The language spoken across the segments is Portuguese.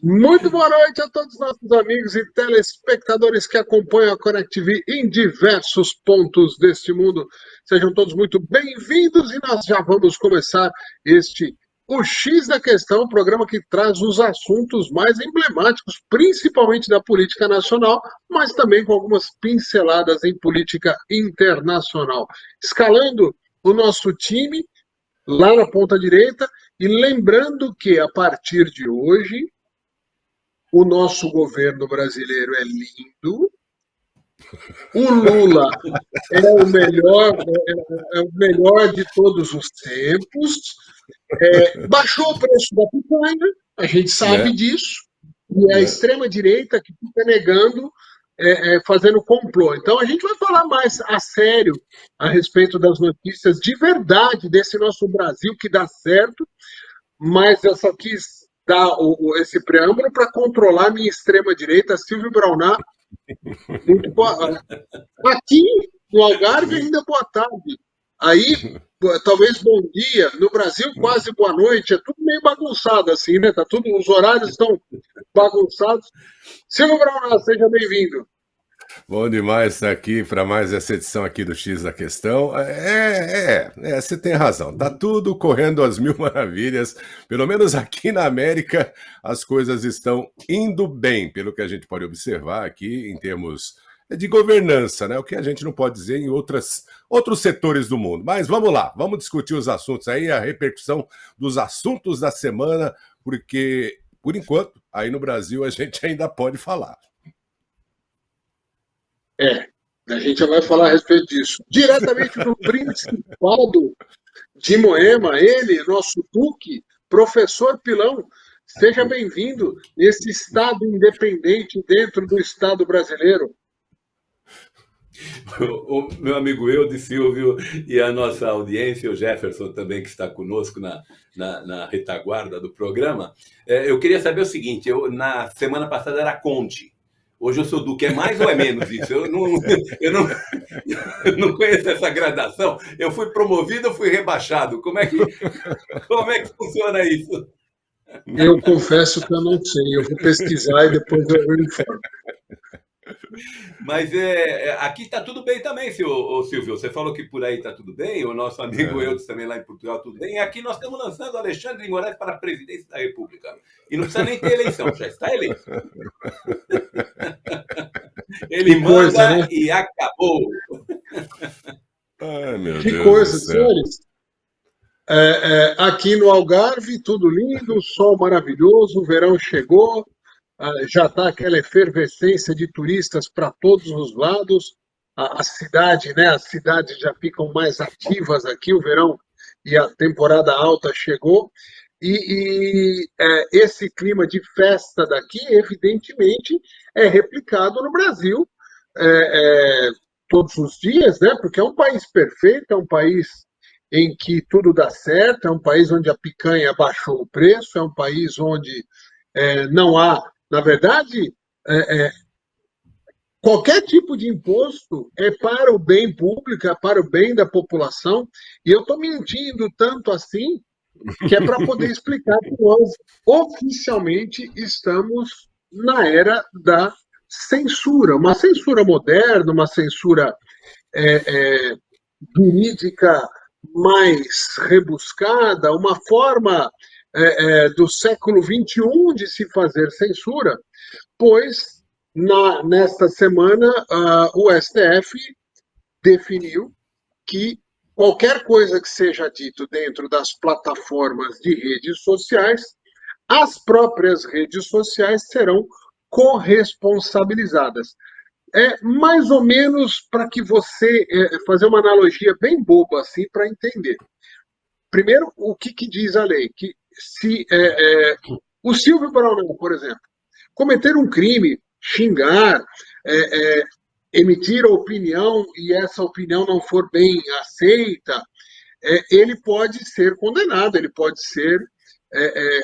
Muito boa noite a todos os nossos amigos e telespectadores que acompanham a Connect TV em diversos pontos deste mundo. Sejam todos muito bem-vindos e nós já vamos começar o X da Questão, programa que traz os assuntos mais emblemáticos, principalmente da política nacional, mas também com algumas pinceladas em política internacional. Escalando o nosso time lá na ponta direita e lembrando que a partir de hoje o nosso governo brasileiro é lindo, o Lula é o melhor de todos os tempos, baixou o preço da picanha, a gente sabe disso, e é a extrema-direita que fica negando, fazendo complô. Então a gente vai falar mais a sério a respeito das notícias de verdade desse nosso Brasil que dá certo, mas eu só quis dar esse preâmbulo para controlar a minha extrema-direita, Silvio Braunar. Muito boa. Aqui no Algarve, ainda boa tarde. Aí, talvez bom dia. No Brasil, quase boa noite. É tudo meio bagunçado, assim, né? Os horários estão bagunçados. Silvio Braunar, seja bem-vindo. Bom demais estar aqui para mais essa edição aqui do X da Questão. Você tem razão. Tá tudo correndo às mil maravilhas. Pelo menos aqui na América, as coisas estão indo bem, pelo que a gente pode observar aqui em termos de governança, né? O que a gente não pode dizer em outros setores do mundo. Mas vamos lá, vamos discutir os assuntos aí, a repercussão dos assuntos da semana, porque, por enquanto, aí no Brasil a gente ainda pode falar. A gente já vai falar a respeito disso. Diretamente do Principado de Moema, ele, nosso Duque, professor Pilão, seja bem-vindo nesse Estado independente dentro do Estado brasileiro. O meu amigo Eudes, Silvio e a nossa audiência, o Jefferson também, que está conosco na retaguarda do programa. Eu queria saber o seguinte, na semana passada era Conde. Hoje eu sou Duque, é mais ou é menos isso? Eu não conheço essa gradação. Eu fui promovido ou fui rebaixado? Como é que funciona isso? Eu confesso que eu não sei. Eu vou pesquisar e depois eu informo. Mas aqui está tudo bem também, Silvio. Você falou que por aí está tudo bem, o nosso amigo Eudes também lá em Portugal tudo bem. E aqui nós estamos lançando Alexandre de Moraes para a presidência da República. E não precisa nem ter eleição, já está eleito. Ele manda, né? E acabou. Ai, meu que Deus coisa, do céu. senhores. Aqui no Algarve, tudo lindo, sol maravilhoso, o verão chegou. Já está aquela efervescência de turistas para todos os lados. A cidade, né? As cidades já ficam mais ativas aqui, o verão e a temporada alta chegou. Esse clima de festa daqui, evidentemente, é replicado no Brasil todos os dias, né? Porque é um país perfeito, é um país em que tudo dá certo, é um país onde a picanha baixou o preço, é um país onde não há, na verdade, qualquer tipo de imposto é para o bem público, é para o bem da população, e eu estou mentindo tanto assim que é para poder explicar que nós oficialmente estamos na era da censura, uma censura moderna, uma censura jurídica mais rebuscada, uma forma do século XXI de se fazer censura, pois nesta semana o STF definiu que qualquer coisa que seja dito dentro das plataformas de redes sociais, as próprias redes sociais serão corresponsabilizadas. Mais ou menos para que você fazer uma analogia bem boba assim para entender. Primeiro, o que diz a lei? Que se o Silvio Braunar, por exemplo, cometer um crime, xingar, emitir opinião e essa opinião não for bem aceita, ele pode ser condenado, ele pode ser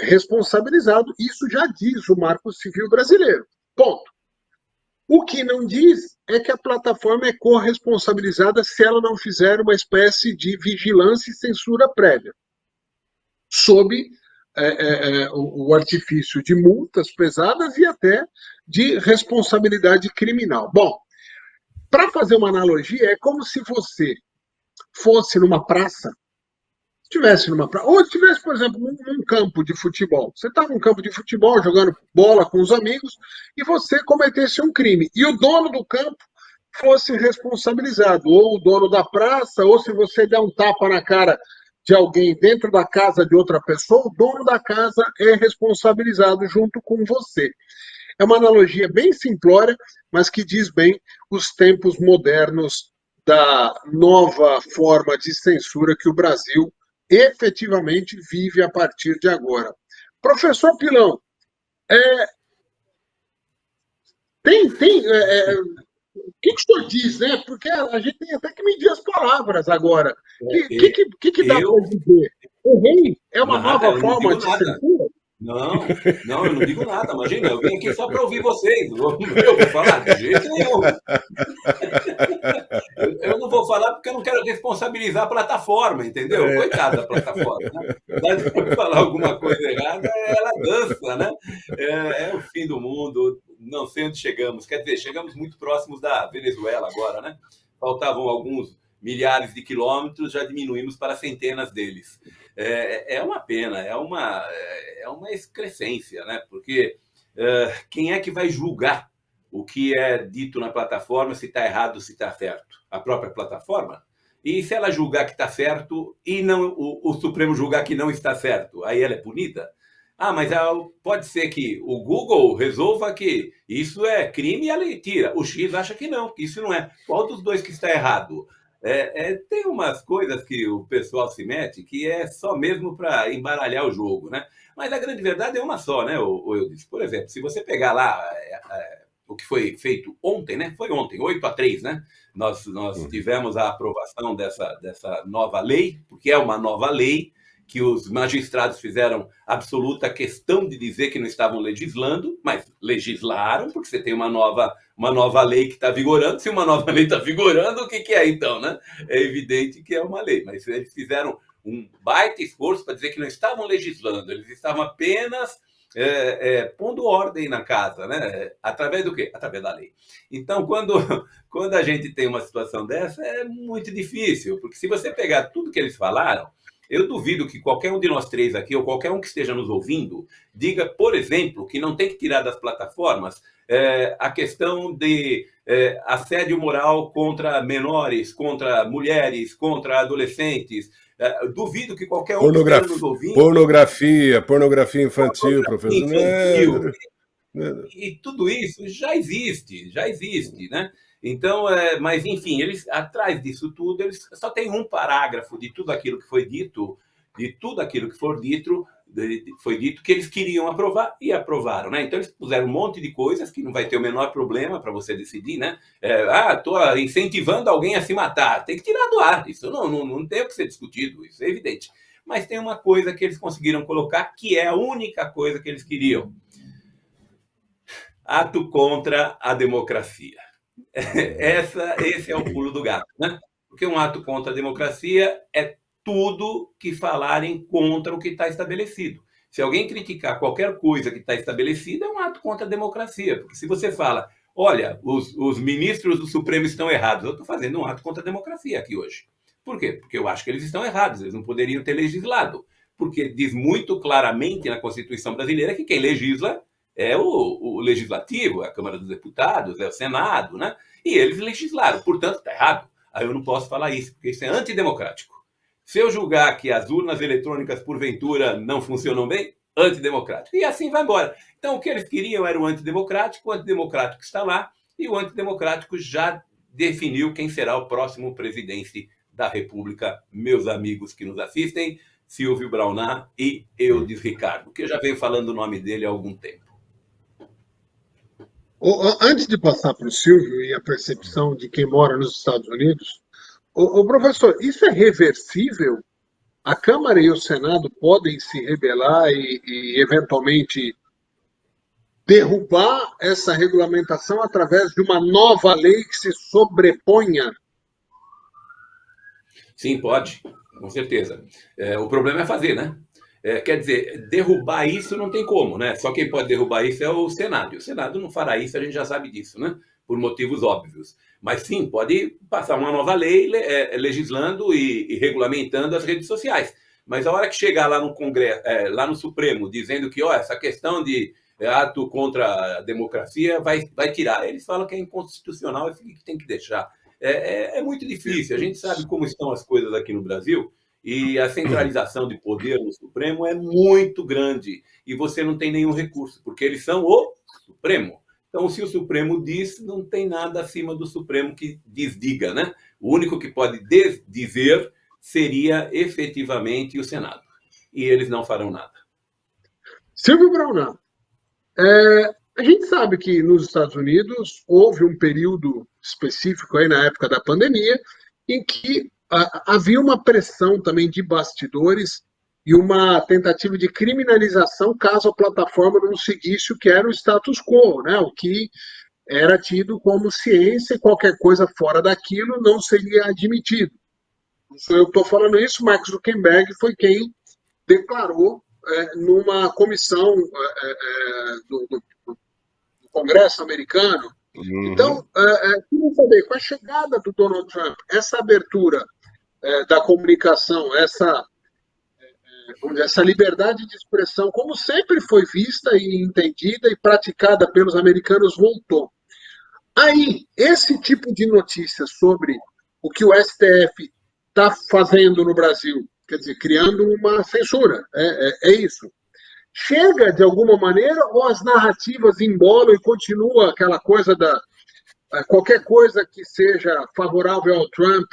responsabilizado. Isso já diz o Marco Civil brasileiro. Ponto. O que não diz é que a plataforma é corresponsabilizada se ela não fizer uma espécie de vigilância e censura prévia, sob o artifício de multas pesadas e até de responsabilidade criminal. Bom, para fazer uma analogia, é como se você fosse numa praça, estivesse numa praça, ou estivesse, por exemplo, num campo de futebol. Você está num campo de futebol, jogando bola com os amigos, e você cometesse um crime. E o dono do campo fosse responsabilizado, ou o dono da praça, ou se você der um tapa na cara de alguém dentro da casa de outra pessoa, o dono da casa é responsabilizado junto com você. É uma analogia bem simplória, mas que diz bem os tempos modernos da nova forma de censura que o Brasil efetivamente vive a partir de agora. Professor Pilão, o que o senhor diz, né? Porque a gente tem até que medir as palavras agora. O que dá para dizer? Errei? É uma Nada, nova eu não forma digo de nada. censura? Não, não, eu não digo nada. Imagina, eu vim aqui só para ouvir vocês. Eu vou falar de jeito nenhum. Eu não vou falar porque eu não quero responsabilizar a plataforma, entendeu? Coitada da plataforma, né? Se falar alguma coisa errada, ela dança, né? É o fim do mundo, não sei onde chegamos. Quer dizer, chegamos muito próximos da Venezuela agora, né? Faltavam alguns milhares de quilômetros, já diminuímos para centenas deles. É uma pena, é uma excrescência, né? Porque quem é que vai julgar o que é dito na plataforma, se está errado, se está certo? A própria plataforma? E se ela julgar que está certo e não o Supremo julgar que não está certo, aí ela é punida? Ah, mas pode ser que o Google resolva que isso é crime e ela tira. O X acha que não, que isso não é. Qual dos dois que está errado? Tem umas coisas que o pessoal se mete que é só mesmo para embaralhar o jogo, né? Mas a grande verdade é uma só, né? Eu disse, por exemplo, se você pegar lá o que foi feito ontem, né? Foi ontem, 8-3, né? Nós tivemos a aprovação dessa nova lei, porque é uma nova lei que os magistrados fizeram absoluta questão de dizer que não estavam legislando, mas legislaram, porque você tem uma nova lei que está vigorando. Se uma nova lei está vigorando, o que é então, né? É evidente que é uma lei, mas eles fizeram um baita esforço para dizer que não estavam legislando, eles estavam apenas pondo ordem na casa, né? Através do quê? Através da lei. Então, quando a gente tem uma situação dessa, é muito difícil, porque se você pegar tudo que eles falaram, eu duvido que qualquer um de nós três aqui, ou qualquer um que esteja nos ouvindo, diga, por exemplo, que não tem que tirar das plataformas a questão de assédio moral contra menores, contra mulheres, contra adolescentes. Duvido que qualquer um que esteja nos ouvindo... Pornografia infantil, professor. Infantil. E tudo isso já existe, né? Então, mas enfim, eles atrás disso tudo, eles só tem um parágrafo de tudo aquilo que foi dito, foi dito que eles queriam aprovar e aprovaram, né? Então eles puseram um monte de coisas que não vai ter o menor problema para você decidir, né? Estou incentivando alguém a se matar, tem que tirar do ar, isso não tem o que ser discutido, isso é evidente. Mas tem uma coisa que eles conseguiram colocar, que é a única coisa que eles queriam: ato contra a democracia. Esse é o pulo do gato, né? Porque um ato contra a democracia é tudo que falarem contra o que está estabelecido. Se alguém criticar qualquer coisa que está estabelecida, é um ato contra a democracia. Porque se você fala, olha, os ministros do Supremo estão errados, eu estou fazendo um ato contra a democracia aqui hoje. Por quê? Porque eu acho que eles estão errados, eles não poderiam ter legislado. Porque diz muito claramente na Constituição brasileira que quem legisla é o Legislativo, é a Câmara dos Deputados, é o Senado, né? E eles legislaram, portanto, está errado. Aí eu não posso falar isso, porque isso é antidemocrático. Se eu julgar que as urnas eletrônicas, porventura, não funcionam bem, antidemocrático. E assim vai embora. Então, o que eles queriam era o antidemocrático está lá, e o antidemocrático já definiu quem será o próximo presidente da República, meus amigos que nos assistem, Silvio Braunar e Eudes Ricardo, que eu já venho falando o nome dele há algum tempo. Antes de passar para o Silvio e a percepção de quem mora nos Estados Unidos, professor, isso é reversível? A Câmara e o Senado podem se rebelar e eventualmente derrubar essa regulamentação através de uma nova lei que se sobreponha? Sim, pode, com certeza. O problema é fazer, né? Quer dizer, derrubar isso não tem como, né? Só quem pode derrubar isso é o Senado. E o Senado não fará isso, a gente já sabe disso, né? Por motivos óbvios. Mas sim, pode passar uma nova lei legislando e regulamentando as redes sociais. Mas a hora que chegar lá no Congresso, lá no Supremo, dizendo que essa questão de ato contra a democracia vai tirar, eles falam que é inconstitucional e que tem que deixar. É muito difícil. A gente sabe como estão as coisas aqui no Brasil. E a centralização de poder no Supremo é muito grande. E você não tem nenhum recurso, porque eles são o Supremo. Então, se o Supremo diz, não tem nada acima do Supremo que desdiga, né? O único que pode desdizer seria efetivamente o Senado. E eles não farão nada. Silvio Braunat, a gente sabe que nos Estados Unidos houve um período específico aí na época da pandemia em que havia uma pressão também de bastidores e uma tentativa de criminalização caso a plataforma não seguisse o que era o status quo, né? O que era tido como ciência e qualquer coisa fora daquilo não seria admitido. Não sou eu que estou falando isso, Mark Zuckerberg foi quem declarou numa comissão do Congresso americano. Então, queria saber, com a chegada do Donald Trump, essa abertura da comunicação, essa liberdade de expressão, como sempre foi vista e entendida e praticada pelos americanos, voltou. Aí, esse tipo de notícia sobre o que o STF está fazendo no Brasil, quer dizer, criando uma censura, é isso. Chega de alguma maneira ou as narrativas embolam e continua aquela coisa da qualquer coisa que seja favorável ao Trump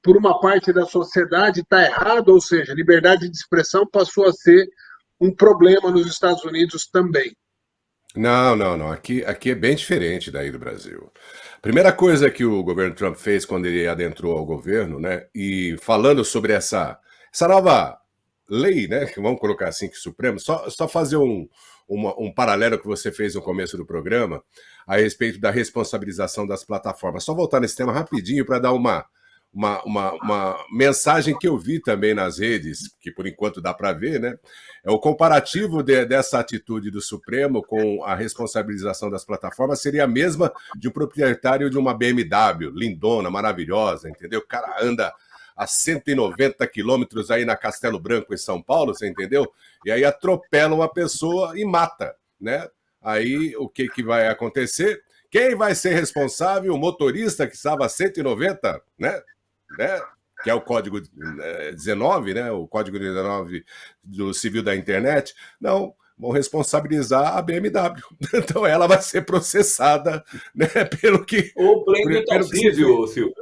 por uma parte da sociedade está errado, ou seja, liberdade de expressão passou a ser um problema nos Estados Unidos também. Não. Aqui é bem diferente daí do Brasil. Primeira coisa que o governo Trump fez quando ele adentrou ao governo, né, e falando sobre essa nova lei, né, que vamos colocar assim, que o Supremo, só fazer um paralelo que você fez no começo do programa a respeito da responsabilização das plataformas. Só voltar nesse tema rapidinho para dar uma mensagem que eu vi também nas redes, que por enquanto dá para ver, né? É o comparativo dessa atitude do Supremo com a responsabilização das plataformas seria a mesma de um proprietário de uma BMW, lindona, maravilhosa, entendeu? O cara anda a 190 quilômetros aí na Castelo Branco, em São Paulo, você entendeu? E aí atropela uma pessoa e mata, né? Aí o que vai acontecer? Quem vai ser responsável? O motorista que estava a 190, né? Que é o código 19, né? O código 19 do civil da internet. Não, vão responsabilizar a BMW. Então ela vai ser processada, né? Pelo que... Ou prende o Tarcísio, Silvio.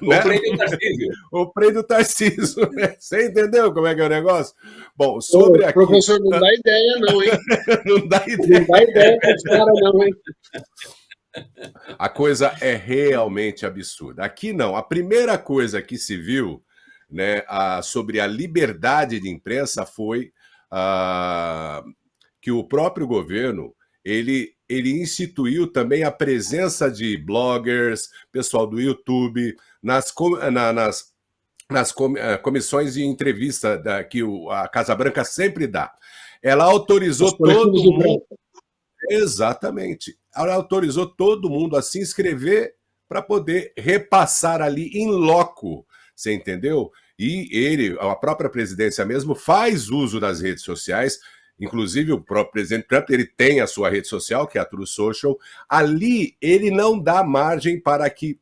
Né? Ou prende o Tarcísio. Ou prende o Tarcísio. Né? Você entendeu como é que é o negócio? Bom, sobre aqui... Professor, não dá ideia não, hein? Não dá ideia. Não dá ideia para os caras não, hein? A coisa é realmente absurda. Aqui não. A primeira coisa que se viu, né, sobre a liberdade de imprensa foi que o próprio governo ele instituiu também a presença de bloggers, pessoal do YouTube, nas comissões de entrevista que a Casa Branca sempre dá. Ela autorizou todo mundo... Exatamente. Ela autorizou todo mundo a se inscrever para poder repassar ali em loco, você entendeu? E a própria presidência mesmo, faz uso das redes sociais, inclusive o próprio presidente Trump, ele tem a sua rede social, que é a Truth Social. Ali ele não dá margem para que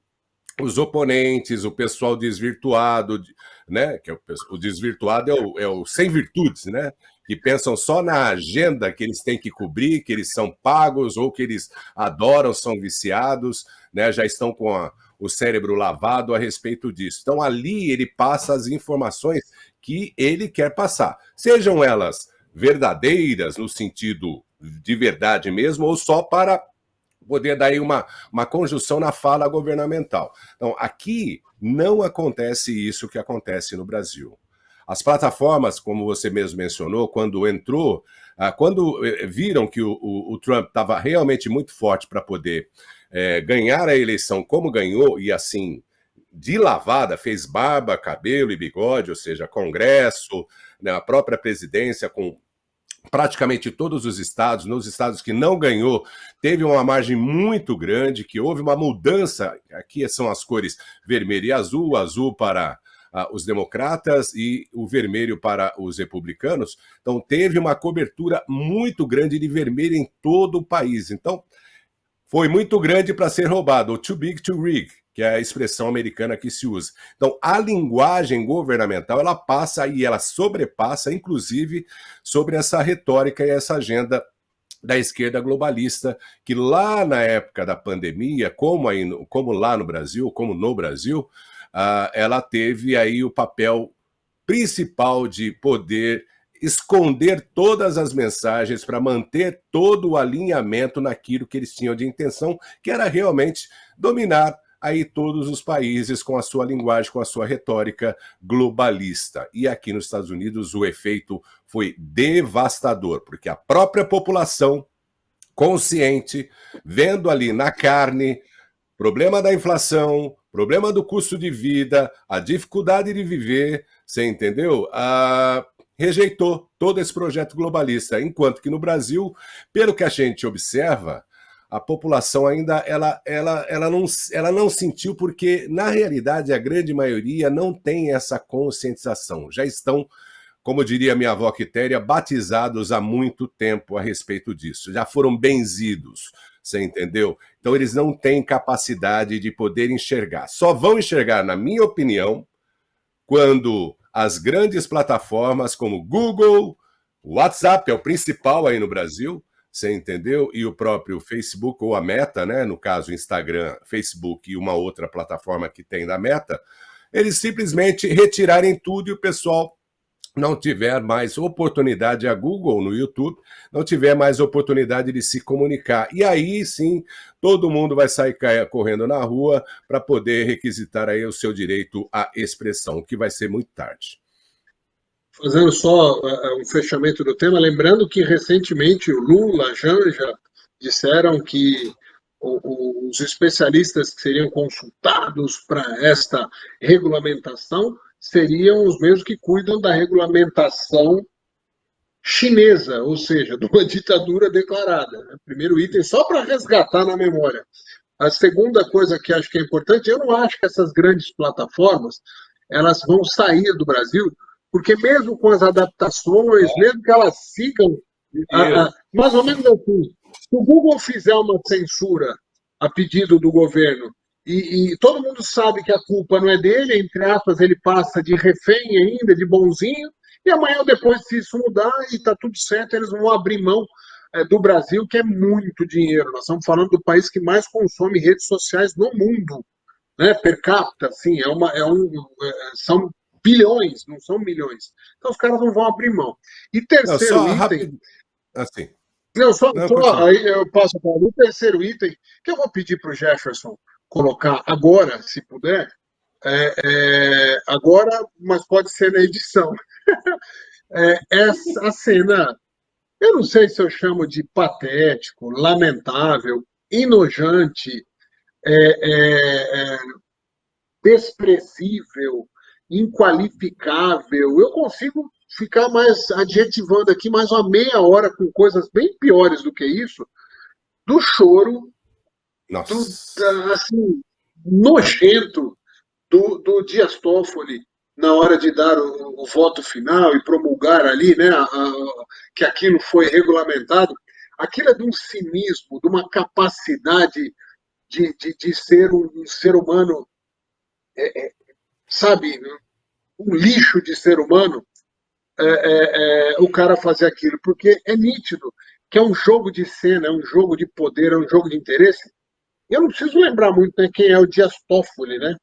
os oponentes, o pessoal desvirtuado, né? Que o desvirtuado é o sem virtudes, né? Que pensam só na agenda que eles têm que cobrir, que eles são pagos ou que eles adoram, são viciados, né? Já estão com o cérebro lavado a respeito disso. Então ali ele passa as informações que ele quer passar, sejam elas verdadeiras no sentido de verdade mesmo ou só para poder dar aí uma conjunção na fala governamental. Então, aqui não acontece isso que acontece no Brasil. As plataformas, como você mesmo mencionou, quando entrou quando viram que o Trump estava realmente muito forte para poder ganhar a eleição como ganhou, e assim, de lavada, fez barba, cabelo e bigode, ou seja, Congresso, né, a própria presidência com praticamente todos os estados, nos estados que não ganhou, teve uma margem muito grande, que houve uma mudança, aqui são as cores vermelho e azul, azul para os democratas e o vermelho para os republicanos. Então teve uma cobertura muito grande de vermelho em todo o país. Então foi muito grande para ser roubado, o too big to rig, que é a expressão americana que se usa. Então, a linguagem governamental, ela passa e ela sobrepassa, inclusive, sobre essa retórica e essa agenda da esquerda globalista, que lá na época da pandemia, como lá no Brasil, como no Brasil, ela teve aí o papel principal de poder esconder todas as mensagens para manter todo o alinhamento naquilo que eles tinham de intenção, que era realmente dominar aí todos os países com a sua linguagem, com a sua retórica globalista. E aqui nos Estados Unidos o efeito foi devastador, porque a própria população consciente, vendo ali na carne, problema da inflação, problema do custo de vida, a dificuldade de viver, você entendeu? Rejeitou todo esse projeto globalista, enquanto que no Brasil, pelo que a gente observa, a população ainda ela não sentiu, porque na realidade a grande maioria não tem essa conscientização, já estão, como diria minha avó Quitéria, batizados há muito tempo a respeito disso, já foram benzidos, você entendeu? Então eles não têm capacidade de poder enxergar, só vão enxergar, na minha opinião, quando as grandes plataformas como Google, o WhatsApp é o principal aí no Brasil, você entendeu? E o próprio Facebook, ou a Meta, né? No caso, Instagram, Facebook e uma outra plataforma que tem da Meta, eles simplesmente retirarem tudo e o pessoal não tiver mais oportunidade, a Google no YouTube, não tiver mais oportunidade de se comunicar. E aí sim, todo mundo vai sair correndo na rua para poder requisitar aí o seu direito à expressão, que vai ser muito tarde. Fazendo só um fechamento do tema, lembrando que recentemente o Lula, a Janja, disseram que os especialistas que seriam consultados para esta regulamentação seriam os mesmos que cuidam da regulamentação chinesa, ou seja, de uma ditadura declarada. Primeiro item, só para resgatar na memória. A segunda coisa que acho que é importante, eu não acho que essas grandes plataformas elas vão sair do Brasil, porque mesmo com as adaptações, mesmo que elas sigam, mais ou menos assim, se o Google fizer uma censura a pedido do governo, e todo mundo sabe que a culpa não é dele, entre aspas, ele passa de refém ainda, de bonzinho, e amanhã ou depois, se isso mudar e está tudo certo, eles vão abrir mão do Brasil, que é muito dinheiro. Nós estamos falando do país que mais consome redes sociais no mundo, né? Per capita, assim, são bilhões, não são milhões. Então os caras não vão abrir mão. E terceiro não, item... Rápido. Assim. Aí eu passo para o terceiro item, que eu vou pedir para o Jefferson colocar agora, se puder, agora, mas pode ser na edição. Essa cena, eu não sei se eu chamo de patético, lamentável, enojante, desprezível, inqualificável. Eu consigo ficar mais adjetivando aqui mais uma meia hora com coisas bem piores do que isso, do choro, assim, nojento do Dias Toffoli na hora de dar o voto final e promulgar ali, né, que aquilo foi regulamentado. Aquilo é de um cinismo, de uma capacidade de ser um ser humano, sabe, um lixo de ser humano, o cara fazer aquilo, porque é nítido que é um jogo de cena, é um jogo de poder, é um jogo de interesse. Eu não preciso lembrar muito, né, quem é o Dias Toffoli, né?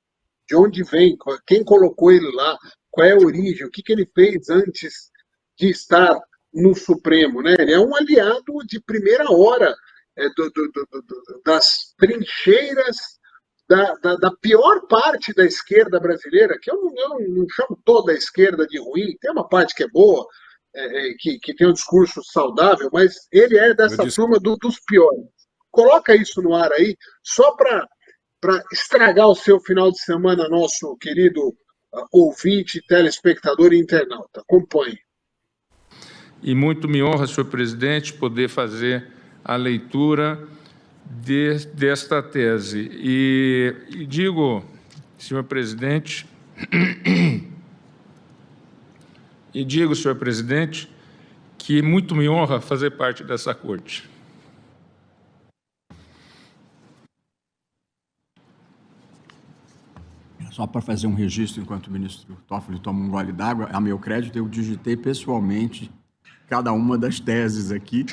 De onde vem, quem colocou ele lá, qual é a origem, o que ele fez antes de estar no Supremo, né? Ele é um aliado de primeira hora das trincheiras da pior parte da esquerda brasileira, que eu não chamo toda a esquerda de ruim, tem uma parte que é boa, que tem um discurso saudável, mas ele é dessa turma dos piores. Coloca isso no ar aí, só para estragar o seu final de semana, nosso querido ouvinte, telespectador e internauta. Acompanhe. E muito me honra, senhor presidente, poder fazer a leitura desta tese. E digo, senhor presidente, que muito me honra fazer parte dessa corte. Só para fazer um registro, enquanto o ministro Toffoli toma um gole d'água, a meu crédito, eu digitei pessoalmente cada uma das teses aqui,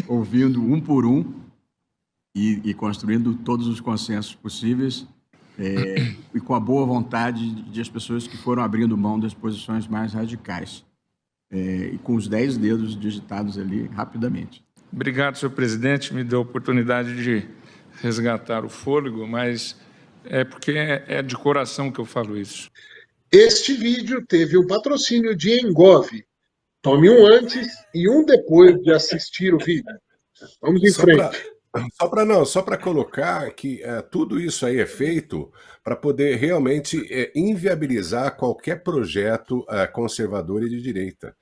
ouvindo um por um e construindo todos os consensos possíveis, e com a boa vontade de as pessoas que foram abrindo mão das posições mais radicais, e com os 10 dedos digitados ali rapidamente. Obrigado, senhor presidente, me deu a oportunidade de resgatar o fôlego, mas é porque é de coração que eu falo isso. Este vídeo teve o patrocínio de Engov. Tome um antes e um depois de assistir o vídeo. Vamos em frente. Só para colocar que tudo isso aí é feito para poder realmente inviabilizar qualquer projeto conservador e de direita.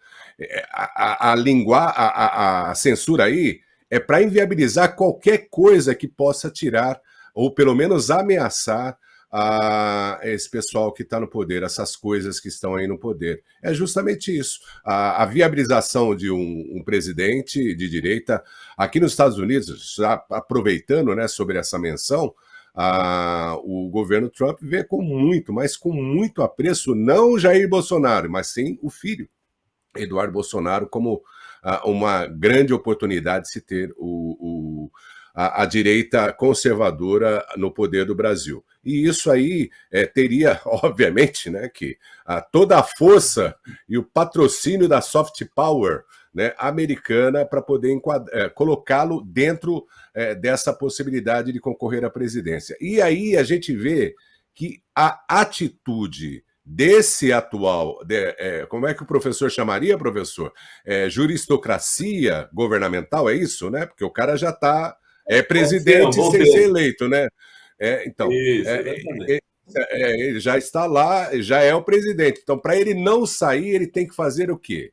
A censura aí é para inviabilizar qualquer coisa que possa tirar ou pelo menos ameaçar esse pessoal que está no poder, essas coisas que estão aí no poder. É justamente isso. A viabilização de um presidente de direita, aqui nos Estados Unidos, aproveitando, né, sobre essa menção, o governo Trump vê com muito apreço, não Jair Bolsonaro, mas sim o filho, Eduardo Bolsonaro, como uma grande oportunidade de se ter a direita conservadora no poder do Brasil. E isso aí teria, obviamente, né, que toda a força e o patrocínio da soft power, né, americana para poder colocá-lo dentro dessa possibilidade de concorrer à presidência. E aí a gente vê que a atitude desse atual, como é que o professor chamaria, professor? Juristocracia governamental, é isso, né? Porque o cara já está presidente sem ser eleito, né? Então, ele já está lá, já é o presidente. Então, para ele não sair, ele tem que fazer o quê?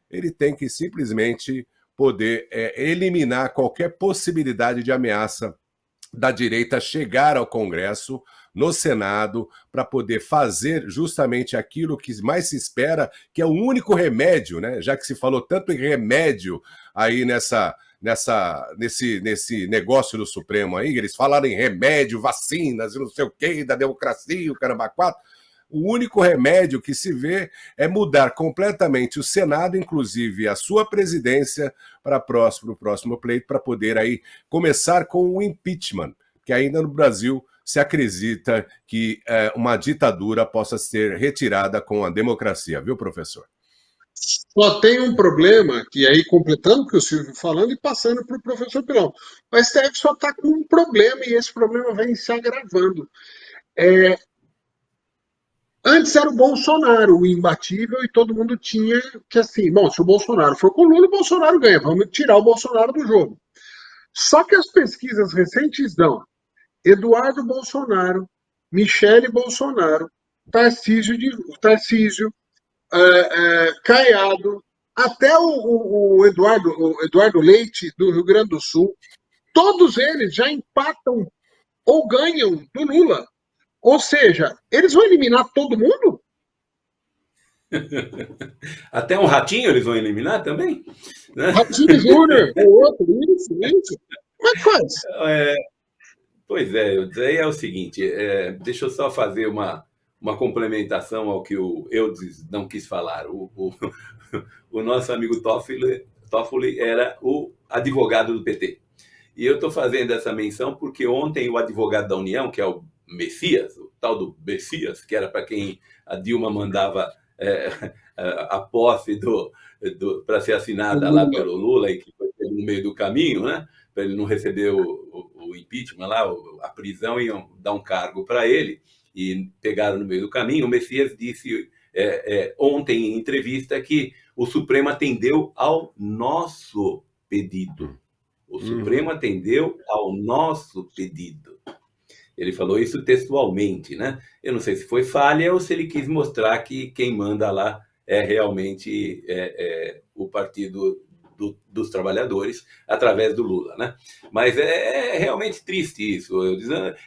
Ele tem que simplesmente poder eliminar qualquer possibilidade de ameaça da direita chegar ao Congresso, no Senado, para poder fazer justamente aquilo que mais se espera, que é o único remédio, né? Já que se falou tanto em remédio aí nesse negócio do Supremo aí, eles falaram em remédio, vacinas e não sei o quê, da democracia, o caramba quatro. O único remédio que se vê é mudar completamente o Senado, inclusive a sua presidência, para o próximo pleito, para poder aí começar com o impeachment, que ainda no Brasil se acredita que uma ditadura possa ser retirada com a democracia, viu, professor? Só tem um problema, que aí completando o que o Silvio falando e passando para o professor Pilão. O STF só está com um problema e esse problema vem se agravando. Antes era o Bolsonaro, o imbatível, e todo mundo tinha que assim, bom, se o Bolsonaro for com o Lula, o Bolsonaro ganha, vamos tirar o Bolsonaro do jogo. Só que as pesquisas recentes dão Eduardo Bolsonaro, Michele Bolsonaro, Tarcísio, Caiado, até o Eduardo Leite, do Rio Grande do Sul, todos eles já empatam ou ganham do Lula. Ou seja, eles vão eliminar todo mundo? Até um ratinho eles vão eliminar também? Né? Ratinho Júnior, o outro, isso. Como é que faz? Pois é o seguinte, deixa eu só fazer uma complementação ao que o Eudes não quis falar. O nosso amigo Toffoli era o advogado do PT. E eu estou fazendo essa menção porque ontem o advogado da União, que é o Messias, o tal do Messias, que era para quem a Dilma mandava a posse para ser assinada lá pelo Lula e que foi no meio do caminho, né? Para ele não receber o impeachment lá, a prisão, iam dar um cargo para ele e pegaram no meio do caminho. O Messias disse ontem em entrevista que o Supremo atendeu ao nosso pedido. O Supremo atendeu ao nosso pedido. Ele falou isso textualmente, né? Eu não sei se foi falha ou se ele quis mostrar que quem manda lá é realmente o Partido dos Trabalhadores, através do Lula, né? Mas é realmente triste isso.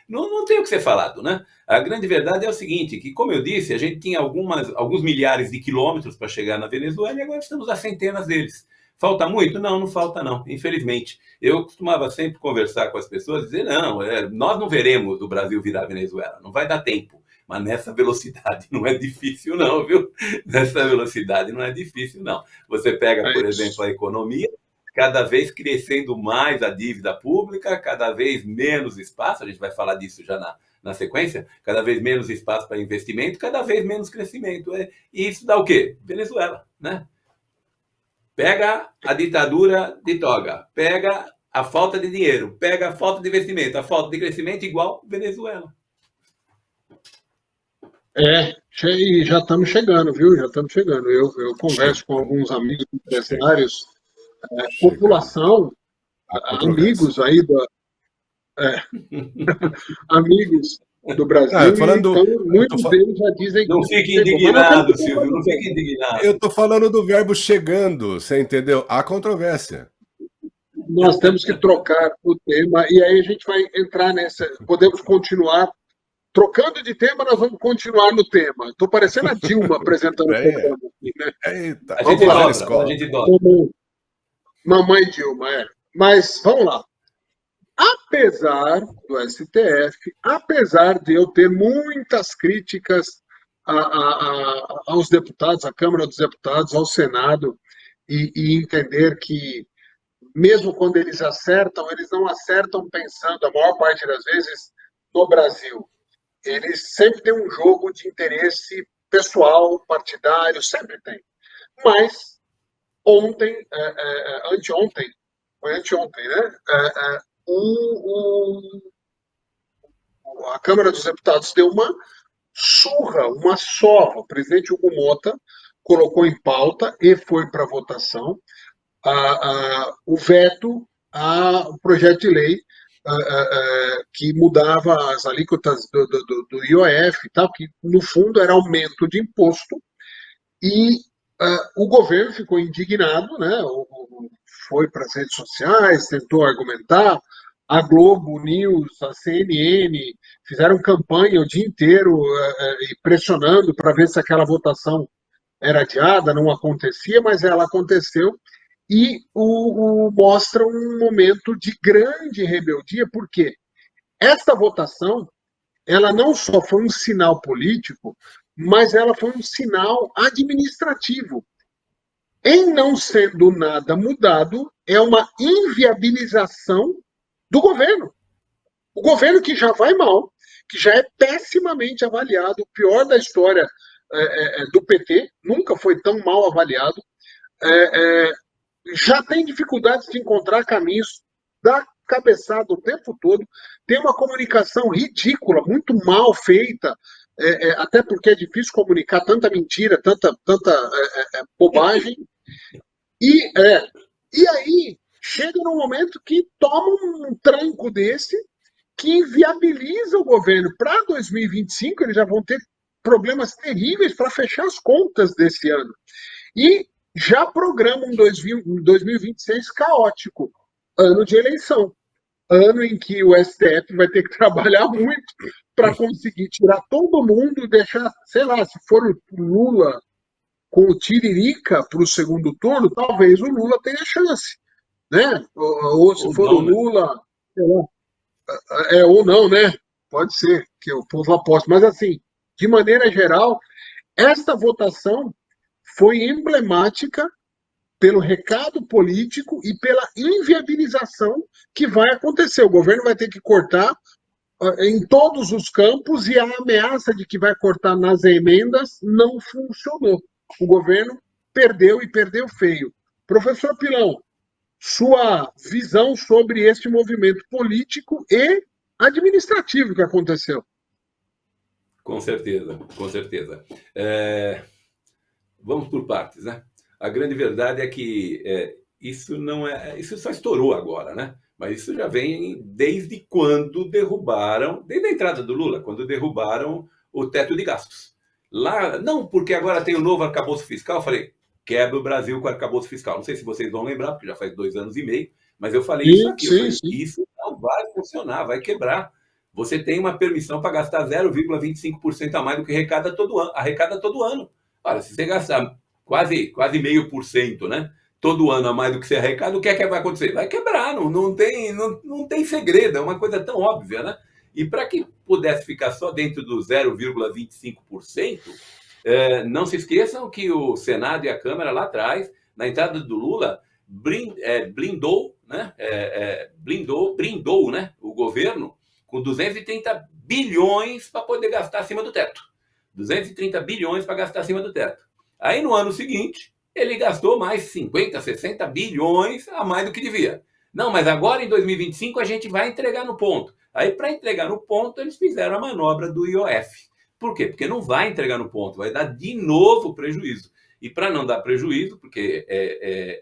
Não tem o que ser falado, né? A grande verdade é o seguinte, que, como eu disse, a gente tinha alguns milhares de quilômetros para chegar na Venezuela e agora estamos a centenas deles. Falta muito? Não falta não, infelizmente. Eu costumava sempre conversar com as pessoas e dizer, não, nós não veremos o Brasil virar Venezuela, não vai dar tempo. Mas nessa velocidade não é difícil não, viu? Nessa velocidade não é difícil não. Você pega, por exemplo, a economia, cada vez crescendo mais a dívida pública, cada vez menos espaço, a gente vai falar disso já na sequência, cada vez menos espaço para investimento, cada vez menos crescimento. E isso dá o quê? Venezuela, né? Pega a ditadura de toga, pega a falta de dinheiro, pega a falta de investimento, a falta de crescimento igual Venezuela. E já estamos chegando, viu? Já estamos chegando. Eu converso com alguns amigos empresários, população, amigos aí amigos do Brasil, então muitos deles já dizem que... Não fique indignado, Silvio, não fique indignado. Eu estou falando do verbo chegando, você entendeu? Há controvérsia. Nós temos que trocar o tema, e aí a gente vai entrar nessa... Podemos continuar trocando de tema, nós vamos continuar no tema. Estou parecendo a Dilma apresentando o programa aqui, né? Eita, a gente dobra. Mamãe Dilma, Mas, vamos lá. Apesar do STF, apesar de eu ter muitas críticas aos deputados, à Câmara dos Deputados, ao Senado, e entender que, mesmo quando eles acertam, eles não acertam pensando, a maior parte das vezes, no Brasil. Eles sempre têm um jogo de interesse pessoal, partidário, sempre tem. Mas, ontem, anteontem, né? A Câmara dos Deputados deu uma surra, uma sova. O presidente Hugo Mota colocou em pauta e foi para votação o veto ao projeto de lei que mudava as alíquotas do IOF, e tal, que no fundo era aumento de imposto, e o governo ficou indignado, né? Foi para as redes sociais, tentou argumentar, a Globo News, a CNN fizeram campanha o dia inteiro pressionando para ver se aquela votação era adiada, não acontecia, mas ela aconteceu, e mostra um momento de grande rebeldia, porque esta votação, ela não só foi um sinal político, mas ela foi um sinal administrativo. Em não sendo nada mudado, é uma inviabilização do governo. O governo que já vai mal, que já é pessimamente avaliado, o pior da história do PT, nunca foi tão mal avaliado, já tem dificuldades de encontrar caminhos, dá cabeçada o tempo todo, tem uma comunicação ridícula, muito mal feita, até porque é difícil comunicar tanta mentira, tanta bobagem, e aí chega num momento que toma um tranco desse, que inviabiliza o governo para 2025, eles já vão ter problemas terríveis para fechar as contas desse ano. E já programa um 2026 caótico, ano de eleição, ano em que o STF vai ter que trabalhar muito para conseguir tirar todo mundo, deixar, sei lá, se for o Lula com o Tiririca para o segundo turno, talvez o Lula tenha chance, né? Ou se for o Lula, sei lá, ou não, né? Pode ser que o povo aposte, mas assim, de maneira geral, esta votação foi emblemática pelo recado político e pela inviabilização que vai acontecer. O governo vai ter que cortar em todos os campos, e a ameaça de que vai cortar nas emendas não funcionou. O governo perdeu, e perdeu feio. Professor Pilão, sua visão sobre este movimento político e administrativo que aconteceu. Com certeza, com certeza. vamos por partes, né? A grande verdade é que isso só estourou agora, né? Mas isso já vem desde desde a entrada do Lula, quando derrubaram o teto de gastos. Lá, não, porque agora tem o novo arcabouço fiscal, eu falei, quebra o Brasil com o arcabouço fiscal. Não sei se vocês vão lembrar, porque já faz 2 anos e meio, mas eu falei isso aqui. Isso não vai funcionar, vai quebrar. Você tem uma permissão para gastar 0,25% a mais do que arrecada todo ano. Olha, se você gastar quase 0,5%, né? Todo ano a mais do que você arrecada, o que é que vai acontecer? Vai quebrar, não tem segredo, é uma coisa tão óbvia, né? E para que pudesse ficar só dentro do 0,25%, não se esqueçam que o Senado e a Câmara lá atrás, na entrada do Lula, blindou, né? Brindou, né? O governo com 230 bilhões para poder gastar acima do teto. 230 bilhões para gastar acima do teto. Aí no ano seguinte, ele gastou mais 50, 60 bilhões a mais do que devia. Não, mas agora em 2025 a gente vai entregar no ponto. Aí para entregar no ponto, eles fizeram a manobra do IOF. Por quê? Porque não vai entregar no ponto, vai dar de novo prejuízo. E para não dar prejuízo, porque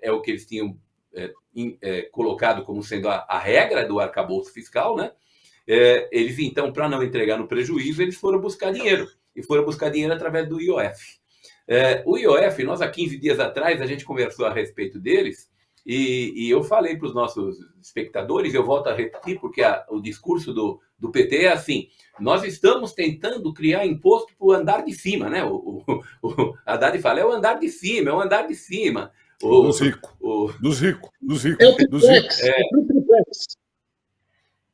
é o que eles tinham colocado como sendo a regra do arcabouço fiscal, né? Eles, então, para não entregar no prejuízo, eles foram buscar dinheiro. E foram buscar dinheiro através do IOF. O IOF, nós há 15 dias atrás, a gente conversou a respeito deles, e eu falei para os nossos espectadores, eu volto a repetir, porque o discurso do PT é assim, nós estamos tentando criar imposto para o andar de cima, né? O Haddad fala, é o andar de cima, é o andar de cima. Dos ricos. Dos ricos. É o triplex.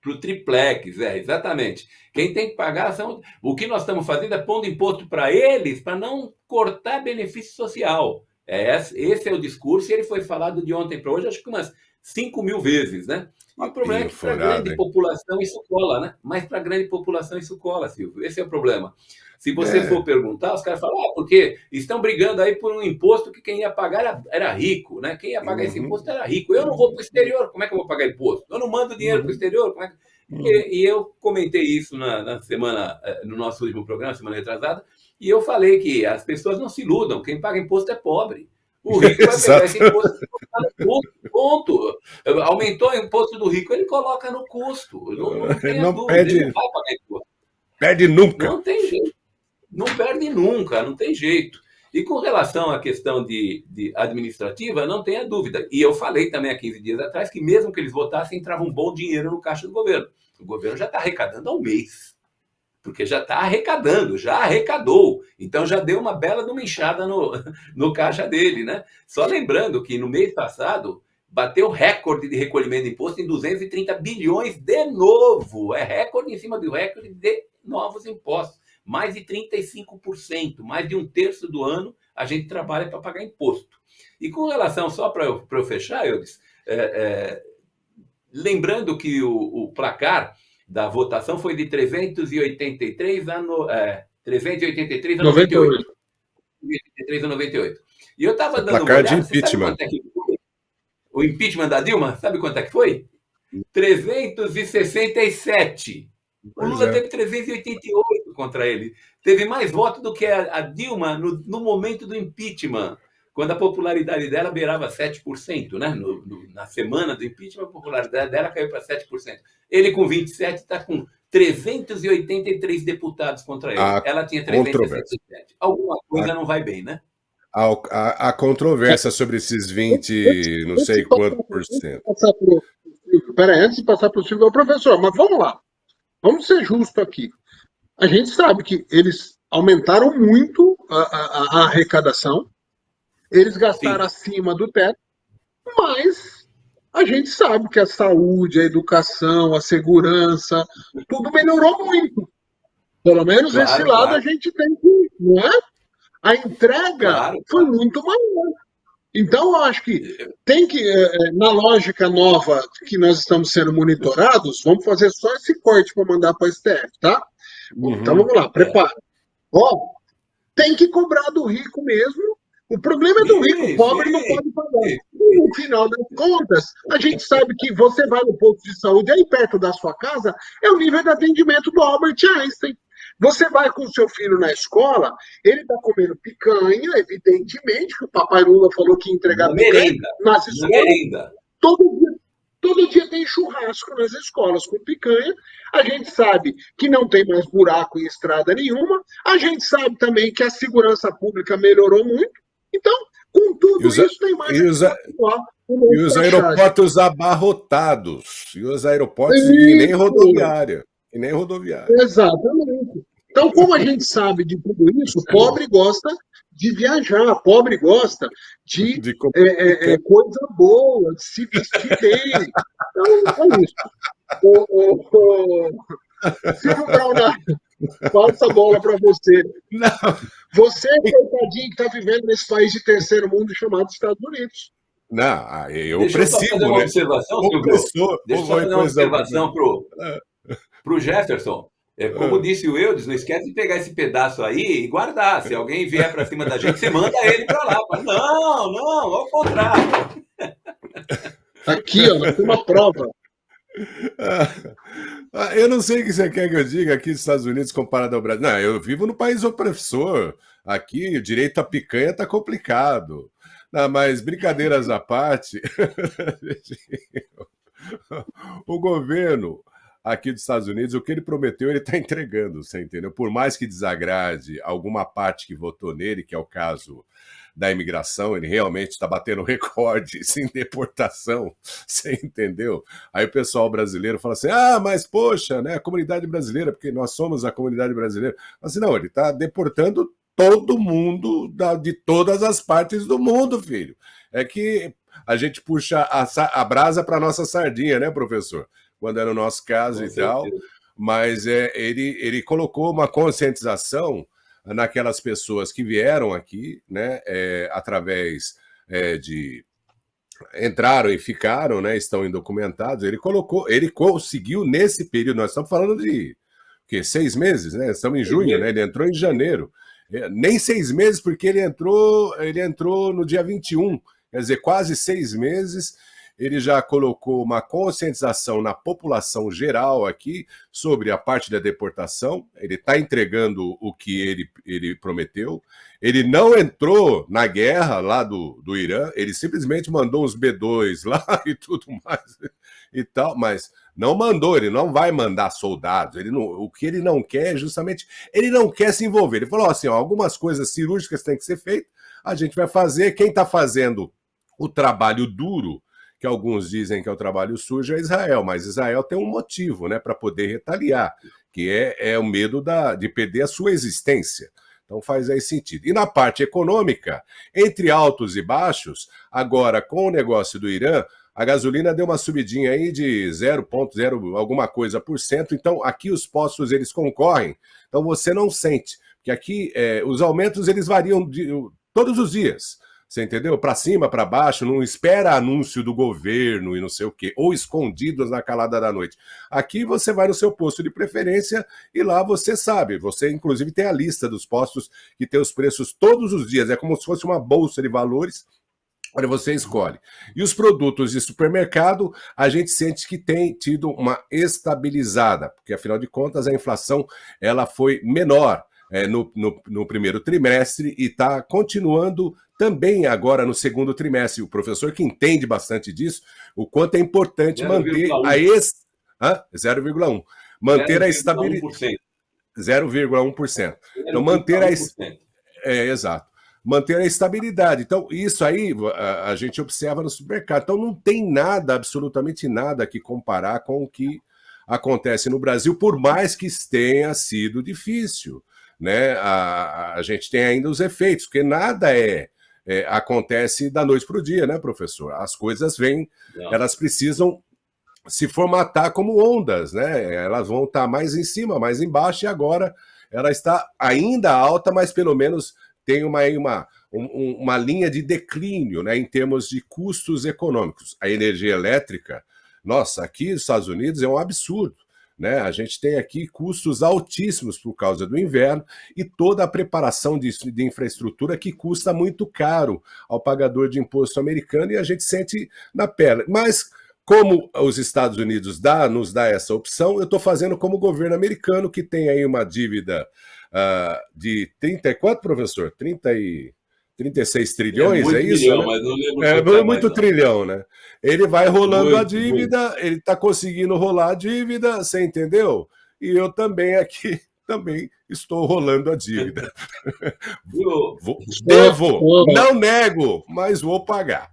Para o triplex, exatamente. Quem tem que pagar são... O que nós estamos fazendo é pondo imposto para eles, para não cortar benefício social. Esse é o discurso, e ele foi falado de ontem para hoje, acho que umas 5.000 vezes, né? E o problema é que para a grande população isso cola, né? Mas para a grande população isso cola, Silvio. Esse é o problema. Se você for perguntar, os caras falam, porque estão brigando aí por um imposto que quem ia pagar era rico, né? Quem ia pagar esse imposto era rico. Eu não vou para o exterior, como é que eu vou pagar imposto? Eu não mando dinheiro para o exterior, como é que... E eu comentei isso na semana, no nosso último programa, semana retrasada, e eu falei que as pessoas não se iludam, quem paga imposto é pobre. O rico vai pegar esse imposto e colocar no custo, ponto. Aumentou o imposto do rico, ele coloca no custo. Não tem dúvida, ele não vai pagar imposto. Perde nunca. Não tem jeito. Não perde nunca, não tem jeito. E com relação à questão de administrativa, não tenha dúvida. E eu falei também há 15 dias atrás que mesmo que eles votassem, entrava um bom dinheiro no caixa do governo. O governo já está arrecadando há um mês. Porque já está arrecadando, já arrecadou. Então já deu uma bela de uma inchada no caixa dele, né? Só lembrando que no mês passado bateu recorde de recolhimento de imposto em 230 bilhões de novo. É recorde em cima do recorde de novos impostos. Mais de 35%, mais de 1/3 do ano, a gente trabalha para pagar imposto. E com relação, só para eu fechar, Eudes, lembrando que o placar da votação foi de 383 a 98. 383 a 98. E eu estava dando placar de impeachment. O impeachment da Dilma, sabe quanto é que foi? 367. O Lula teve 388 contra ele. Teve mais voto do que a Dilma no momento do impeachment, quando a popularidade dela beirava 7%, né? Na semana do impeachment, a popularidade dela caiu para 7%. Ele, com 27, está com 383 deputados contra ele. Ela tinha 367. Alguma coisa não vai bem, né? A controvérsia sobre esses 20, não sei quanto por cento. Peraí, antes de passar para o Silvio, professor, mas vamos lá. Vamos ser justos aqui. A gente sabe que eles aumentaram muito a arrecadação, eles gastaram acima do teto, mas a gente sabe que a saúde, a educação, a segurança, tudo melhorou muito. Pelo menos esse lado a gente tem que, não é? A entrega foi muito maior. Então, eu acho que tem que, na lógica nova que nós estamos sendo monitorados, vamos fazer só esse corte para mandar para o STF, tá? Então, vamos lá, prepara. Tem que cobrar do rico mesmo. O problema é do rico, o pobre não pode pagar. E, no final das contas, a gente sabe que você vai no posto de saúde aí perto da sua casa, é o nível de atendimento do Albert Einstein. Você vai com o seu filho na escola, ele está comendo picanha, evidentemente, que o papai Lula falou que ia entregar Na picanha merenda. nas Na escolas. merenda. Todo dia tem churrasco nas escolas com picanha. A gente sabe que não tem mais buraco em estrada nenhuma. A gente sabe também que a segurança pública melhorou muito. Então, com tudo isso, tem mais e os aeroportos abarrotados. E os aeroportos e nem rodoviária. E nem rodoviária. Exatamente. Então, como a gente sabe de tudo isso, o pobre gosta de viajar, pobre gosta de coisa boa, de se vestir bem. Então, é isso. Silvio Braunard, passa a bola para você. Não. Você, coitadinho, que está vivendo nesse país de terceiro mundo chamado Estados Unidos. Não, eu Deixa eu só fazer uma observação, Silvio. Deixa eu só fazer uma observação para o Jefferson. Como disse o Eudes, não esquece de pegar esse pedaço aí e guardar. Se alguém vier para cima da gente, você manda ele para lá. Mas não, ao contrário. Aqui, ó, tem uma prova. Eu não sei o que você quer que eu diga aqui nos Estados Unidos comparado ao Brasil. Não, eu vivo no país opressor. Aqui, o direito à picanha está complicado. Não, mas brincadeiras à parte, o governo aqui dos Estados Unidos, o que ele prometeu, ele está entregando, você entendeu? Por mais que desagrade alguma parte que votou nele, que é o caso da imigração, ele realmente está batendo recorde sem deportação, você entendeu? Aí o pessoal brasileiro fala assim, mas poxa, né, a comunidade brasileira, porque nós somos a comunidade brasileira. Mas não, ele está deportando todo mundo de todas as partes do mundo, filho. É que a gente puxa a brasa para nossa sardinha, né, professor? Quando era o nosso caso e tal, mas ele colocou uma conscientização naquelas pessoas que vieram aqui, né, através de entraram e ficaram, né, estão indocumentados. Ele conseguiu nesse período, nós estamos falando de 6 meses, né? Estamos em junho, né? Ele entrou em janeiro. Nem 6 meses, porque ele entrou no dia 21, quer dizer, quase 6 meses. Ele já colocou uma conscientização na população geral aqui sobre a parte da deportação. Ele está entregando o que ele prometeu. Ele não entrou na guerra lá do Irã, ele simplesmente mandou os B-2 lá e tudo mais e tal, mas não mandou, ele não vai mandar soldados. O que ele não quer é justamente, ele não quer se envolver. Ele falou assim, algumas coisas cirúrgicas têm que ser feitas, a gente vai fazer. Quem está fazendo o trabalho duro, que alguns dizem que é o trabalho sujo, é Israel, mas Israel tem um motivo, né, para poder retaliar, que é o medo de perder a sua existência. Então faz aí sentido. E na parte econômica, entre altos e baixos, agora com o negócio do Irã, a gasolina deu uma subidinha aí de 0,0 alguma coisa por cento, então aqui os postos eles concorrem, então você não sente, porque aqui os aumentos eles variam todos os dias. Você entendeu? Para cima, para baixo, não espera anúncio do governo e não sei o quê, ou escondidos na calada da noite. Aqui você vai no seu posto de preferência e lá você sabe. Você, inclusive, tem a lista dos postos que tem os preços todos os dias. É como se fosse uma bolsa de valores. Olha, você escolhe. E os produtos de supermercado, a gente sente que tem tido uma estabilizada, porque, afinal de contas, a inflação ela foi menor no primeiro trimestre e está continuando também agora no segundo trimestre. O professor que entende bastante disso, o quanto é importante manter a 0,1%. Manter a estabilidade. 0,1%. Então, manter exato. Manter a estabilidade. Então, isso aí a gente observa no supermercado. Então, não tem nada, absolutamente nada que comparar com o que acontece no Brasil, por mais que tenha sido difícil. Né? A gente tem ainda os efeitos, porque nada acontece da noite para o dia, né, professor? As coisas vêm, elas precisam se formatar como ondas, né? Elas vão estar mais em cima, mais embaixo, e agora ela está ainda alta, mas pelo menos tem uma linha de declínio, né, em termos de custos econômicos. A energia elétrica, nossa, aqui nos Estados Unidos é um absurdo. Né? A gente tem aqui custos altíssimos por causa do inverno e toda a preparação de infraestrutura que custa muito caro ao pagador de imposto americano, e a gente sente na pele. Mas como os Estados Unidos nos dá essa opção, eu estou fazendo como o governo americano, que tem aí uma dívida de 34, professor? 36 trilhões, muito é isso? bilhão, Né? mas não lembro É quanto muito mais, trilhão, né? Ele vai rolando a muito. dívida, ele está conseguindo rolar a dívida, você entendeu? E eu também aqui também estou rolando a dívida. Devo, não nego, mas vou pagar.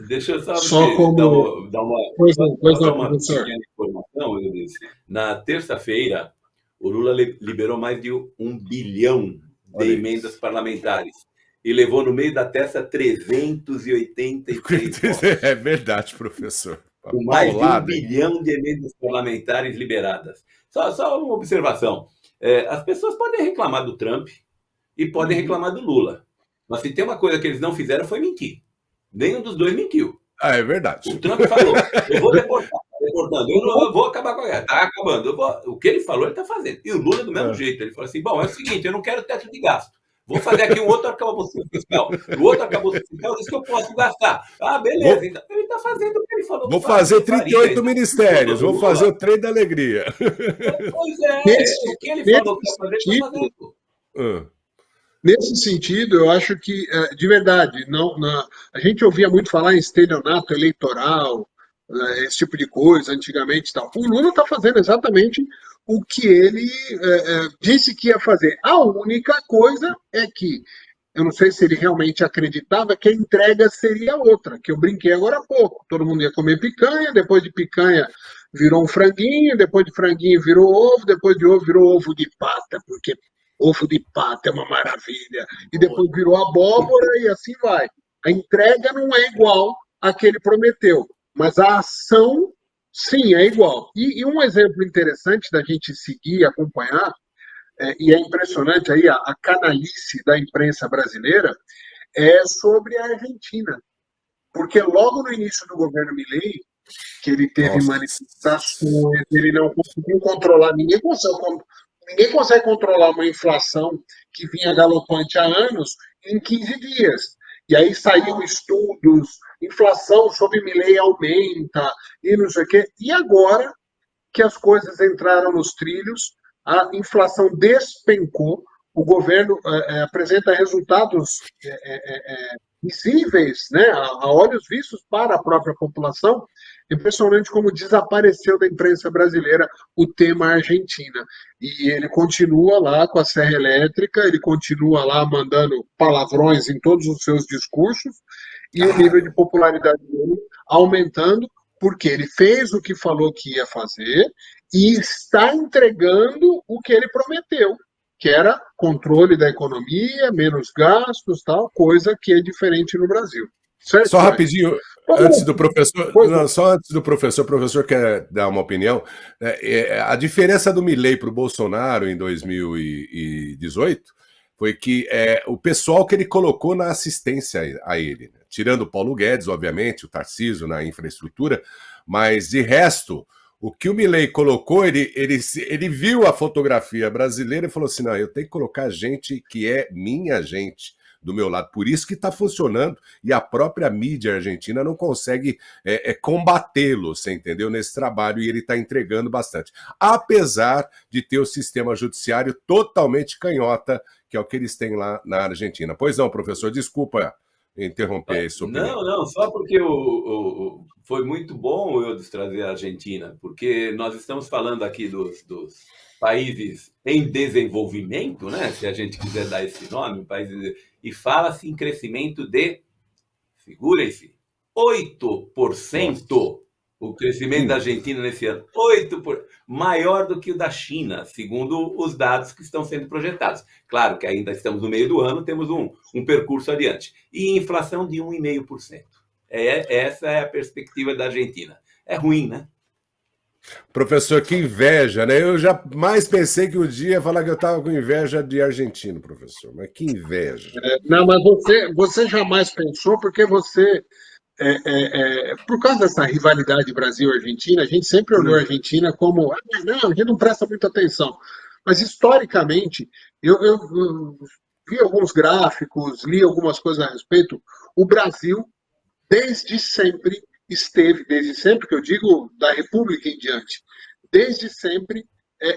Deixa eu Só como... dar uma professor. pequena informação, eu disse. Na terça-feira, o Lula liberou mais de 1 bilhão de emendas parlamentares e levou no meio da testa 383 votos. É verdade, professor. Com mais de 1 bilhão de emendas parlamentares liberadas. Só uma observação. As pessoas podem reclamar do Trump e podem reclamar do Lula. Mas se tem uma coisa que eles não fizeram foi mentir. Nenhum dos dois mentiu. É verdade. O Trump falou, eu vou deportando, eu vou acabar com a guerra. Está acabando. O que ele falou, ele está fazendo. E o Lula do mesmo jeito. Ele falou assim, bom, é o seguinte, eu não quero teto de gasto. Vou fazer aqui um outro arcabouço fiscal. O outro arcabouço fiscal diz que eu posso gastar. Ah, beleza. Então, ele está fazendo o que ele falou. Vou fazer 38 ministérios. Vou fazer o trem da alegria. Pois é. O que ele falou que ia fazer, ele está fazendo. Nesse sentido, eu acho que, de verdade, a gente ouvia muito falar em estelionato eleitoral, esse tipo de coisa, antigamente e tal. O Lula está fazendo exatamente o que ele disse que ia fazer. A única coisa é que, eu não sei se ele realmente acreditava que a entrega seria outra, que eu brinquei agora há pouco. Todo mundo ia comer picanha, depois de picanha virou um franguinho, depois de franguinho virou ovo, depois de ovo virou ovo de pata, porque ovo de pata é uma maravilha. E depois virou abóbora e assim vai. A entrega não é igual à que ele prometeu, mas a ação, sim, é igual. E um exemplo interessante da gente seguir e acompanhar, e é impressionante aí a canalice da imprensa brasileira, é sobre a Argentina. Porque logo no início do governo Milei, que ele teve manifestações, ele não conseguiu controlar, ninguém consegue controlar uma inflação que vinha galopante há anos em 15 dias. E aí saíram estudos, inflação sob Milei aumenta, e não sei o quê. E agora que as coisas entraram nos trilhos, a inflação despencou, o governo apresenta resultados visíveis, né, a olhos vistos para a própria população. Impressionante como desapareceu da imprensa brasileira o tema Argentina. E ele continua lá com a serra elétrica, ele continua lá mandando palavrões em todos os seus discursos, e o nível de popularidade dele aumentando, porque ele fez o que falou que ia fazer e está entregando o que ele prometeu, que era controle da economia, menos gastos, tal, coisa que é diferente no Brasil. Certo? Só rapidinho, antes do professor, só antes do professor, o professor quer dar uma opinião. A diferença do Milei para o Bolsonaro em 2018 foi que o pessoal que ele colocou na assistência a ele, né? Tirando o Paulo Guedes, obviamente, o Tarcísio na infraestrutura, mas de resto, o que o Milei colocou, ele viu a fotografia brasileira e falou assim, não, eu tenho que colocar gente que é minha gente do meu lado. Por isso que está funcionando e a própria mídia argentina não consegue combatê-lo, você entendeu? Nesse trabalho, e ele está entregando bastante. Apesar de ter o sistema judiciário totalmente canhota, que é o que eles têm lá na Argentina. Pois não, professor, desculpa interromper isso. Não, só porque foi muito bom eu trazer a Argentina, porque nós estamos falando aqui dos países em desenvolvimento, né? Se a gente quiser dar esse nome, e fala-se em crescimento de, segurem-se, 8%. Nossa. O crescimento da Argentina nesse ano, 8%, maior do que o da China, segundo os dados que estão sendo projetados. Claro que ainda estamos no meio do ano, temos um percurso adiante. E inflação de 1,5%. Essa é a perspectiva da Argentina. É ruim, né? Professor, que inveja, né? Eu jamais pensei que um dia ia falar que eu estava com inveja de argentino, professor. Mas que inveja. Não, mas você jamais pensou, porque você... por causa dessa rivalidade Brasil-Argentina, a gente sempre olhou a Argentina como não, a gente não presta muita atenção. Mas, historicamente, eu vi alguns gráficos, li algumas coisas a respeito. O Brasil, desde sempre, esteve, desde sempre, que eu digo da República em diante, desde sempre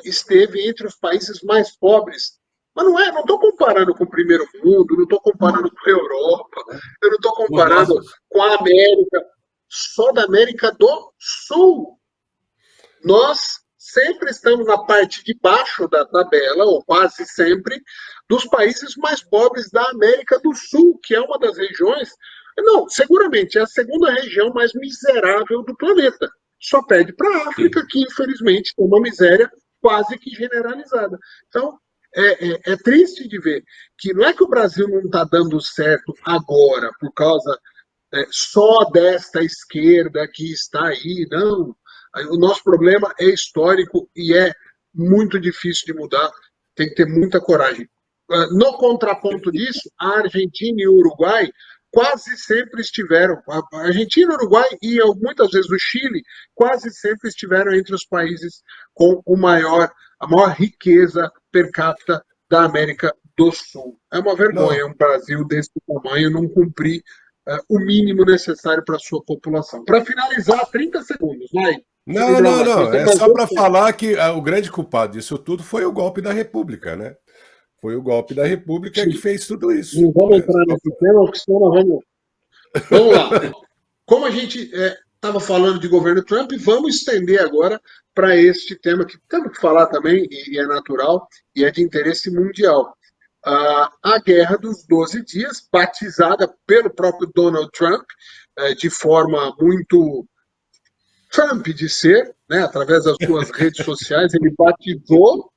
esteve entre os países mais pobres. Mas não estou comparando com o primeiro mundo, não estou comparando com a Europa, eu não estou comparando com a América, só da América do Sul. Nós sempre estamos na parte de baixo da tabela, ou quase sempre, dos países mais pobres da América do Sul, que é uma das regiões, não, seguramente é a segunda região mais miserável do planeta. Só perde para a África, que infelizmente tem uma miséria quase que generalizada. Então, é triste de ver que não é que o Brasil não está dando certo agora, por causa só desta esquerda que está aí, não. O nosso problema é histórico e é muito difícil de mudar, tem que ter muita coragem. No contraponto disso, a Argentina e o Uruguai quase sempre estiveram, a Argentina, o Uruguai e muitas vezes o Chile, quase sempre estiveram entre os países com a maior riqueza per capita da América do Sul. É uma vergonha um Brasil desse tamanho não cumprir o mínimo necessário para a sua população. Para finalizar, 30 segundos, vai. Não. É só para falar que o grande culpado disso tudo foi o golpe da República, né? Foi o golpe da República que fez tudo isso. Não vamos entrar nesse tema, porque senão nós vamos lá. Como a gente estava falando de governo Trump, vamos estender agora para este tema que temos que falar também, e é natural, e é de interesse mundial. A Guerra dos 12 Dias, batizada pelo próprio Donald Trump, de forma muito Trump de ser, né, através das suas redes sociais, ele batizou,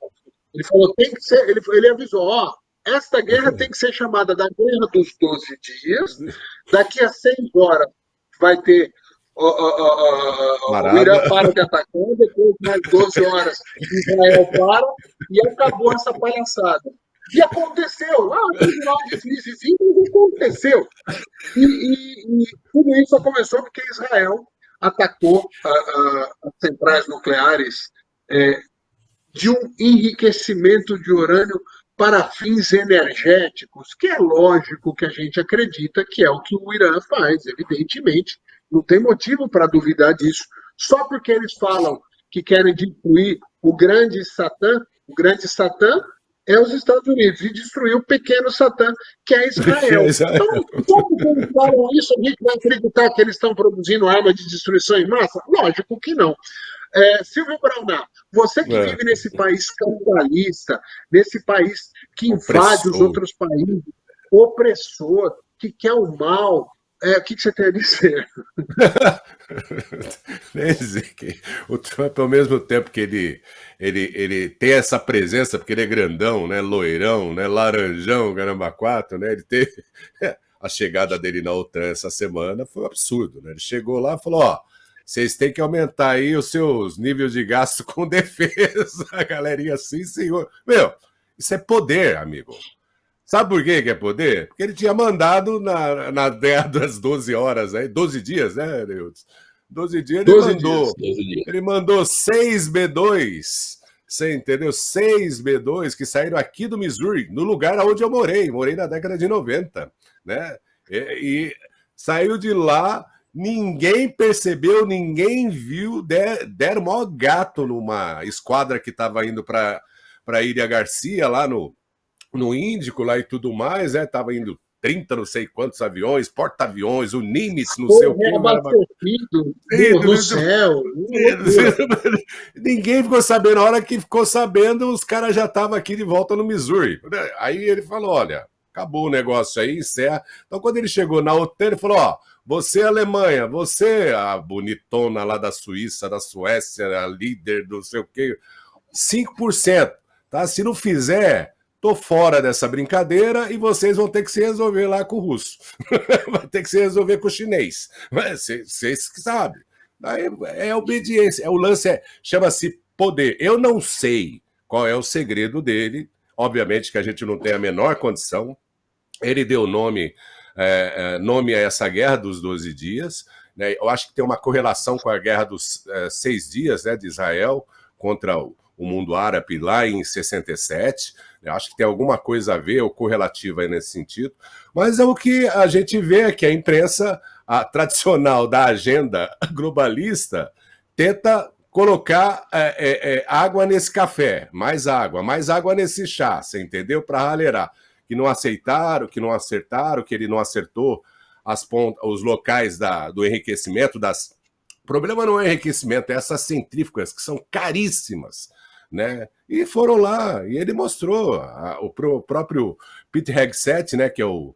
ele falou, tem que ser, ele avisou, esta guerra tem que ser chamada da Guerra dos 12 Dias, daqui a 6 horas vai ter o Irã para de atacar, depois mais 12 horas Israel para, e acabou essa palhaçada. E aconteceu, lá no final de crisezinho, aconteceu. E tudo isso só começou porque Israel atacou as centrais nucleares de um enriquecimento de urânio para fins energéticos, que é lógico que a gente acredita que é o que o Irã faz, evidentemente. Não tem motivo para duvidar disso. Só porque eles falam que querem destruir o grande Satã é os Estados Unidos, e destruir o pequeno Satã, que é Israel. Então, como eles falam isso, a gente vai acreditar que eles estão produzindo arma de destruição em massa? Lógico que não. Silvio Braunato, você que vive nesse país capitalista, nesse país que invade os outros países, opressor, que quer o mal, o que você tem a dizer? Nem dizer que o Trump, ao mesmo tempo que ele tem essa presença, porque ele é grandão, né, loirão, né, laranjão, caramba, quatro, né, ele teve a chegada dele na OTAN essa semana foi um absurdo, né? Ele chegou lá e falou, vocês têm que aumentar aí os seus níveis de gasto com defesa, a galerinha assim, senhor. Meu, isso é poder, amigo. Sabe por que é poder? Porque ele tinha mandado na guerra das 12 horas, aí, 12 dias, né, Neudes? 12 dias ele mandou 6 B2, você entendeu? 6 B2 que saíram aqui do Missouri, no lugar onde eu morei na década de 90, né? E saiu de lá, ninguém percebeu, ninguém viu, deram o maior gato numa esquadra que estava indo para Ilha Garcia, lá no Índico lá e tudo mais, tava indo 30 não sei quantos aviões, porta-aviões, o Nimitz, não sei o que. No céu. Ninguém ficou sabendo. Na hora que ficou sabendo, os caras já estavam aqui de volta no Missouri. Aí ele falou, olha, acabou o negócio aí, encerra. Então quando ele chegou na OTAN, ele falou, você Alemanha, você a bonitona lá da Suíça, da Suécia, a líder do não sei o que, 5%, tá? Se não fizer... Tô fora dessa brincadeira e vocês vão ter que se resolver lá com o russo. Vai ter que se resolver com o chinês. Vocês que sabem. Aí é obediência. O lance chama-se poder. Eu não sei qual é o segredo dele. Obviamente que a gente não tem a menor condição. Ele deu nome a essa guerra dos 12 dias. Né? Eu acho que tem uma correlação com a guerra dos 6 dias, né, de Israel contra o mundo árabe lá em 67. Eu acho que tem alguma coisa a ver, ou correlativa aí nesse sentido. Mas é o que a gente vê, que a imprensa a tradicional da agenda globalista, tenta colocar água nesse café, mais água nesse chá, você entendeu? Para ralheirar. Que não aceitaram, que não acertaram, que ele não acertou os locais do enriquecimento das... O problema não é enriquecimento, é essas centrífugas que são caríssimas, né? E foram lá, e ele mostrou, o próprio Pete Hegseth, né, que é o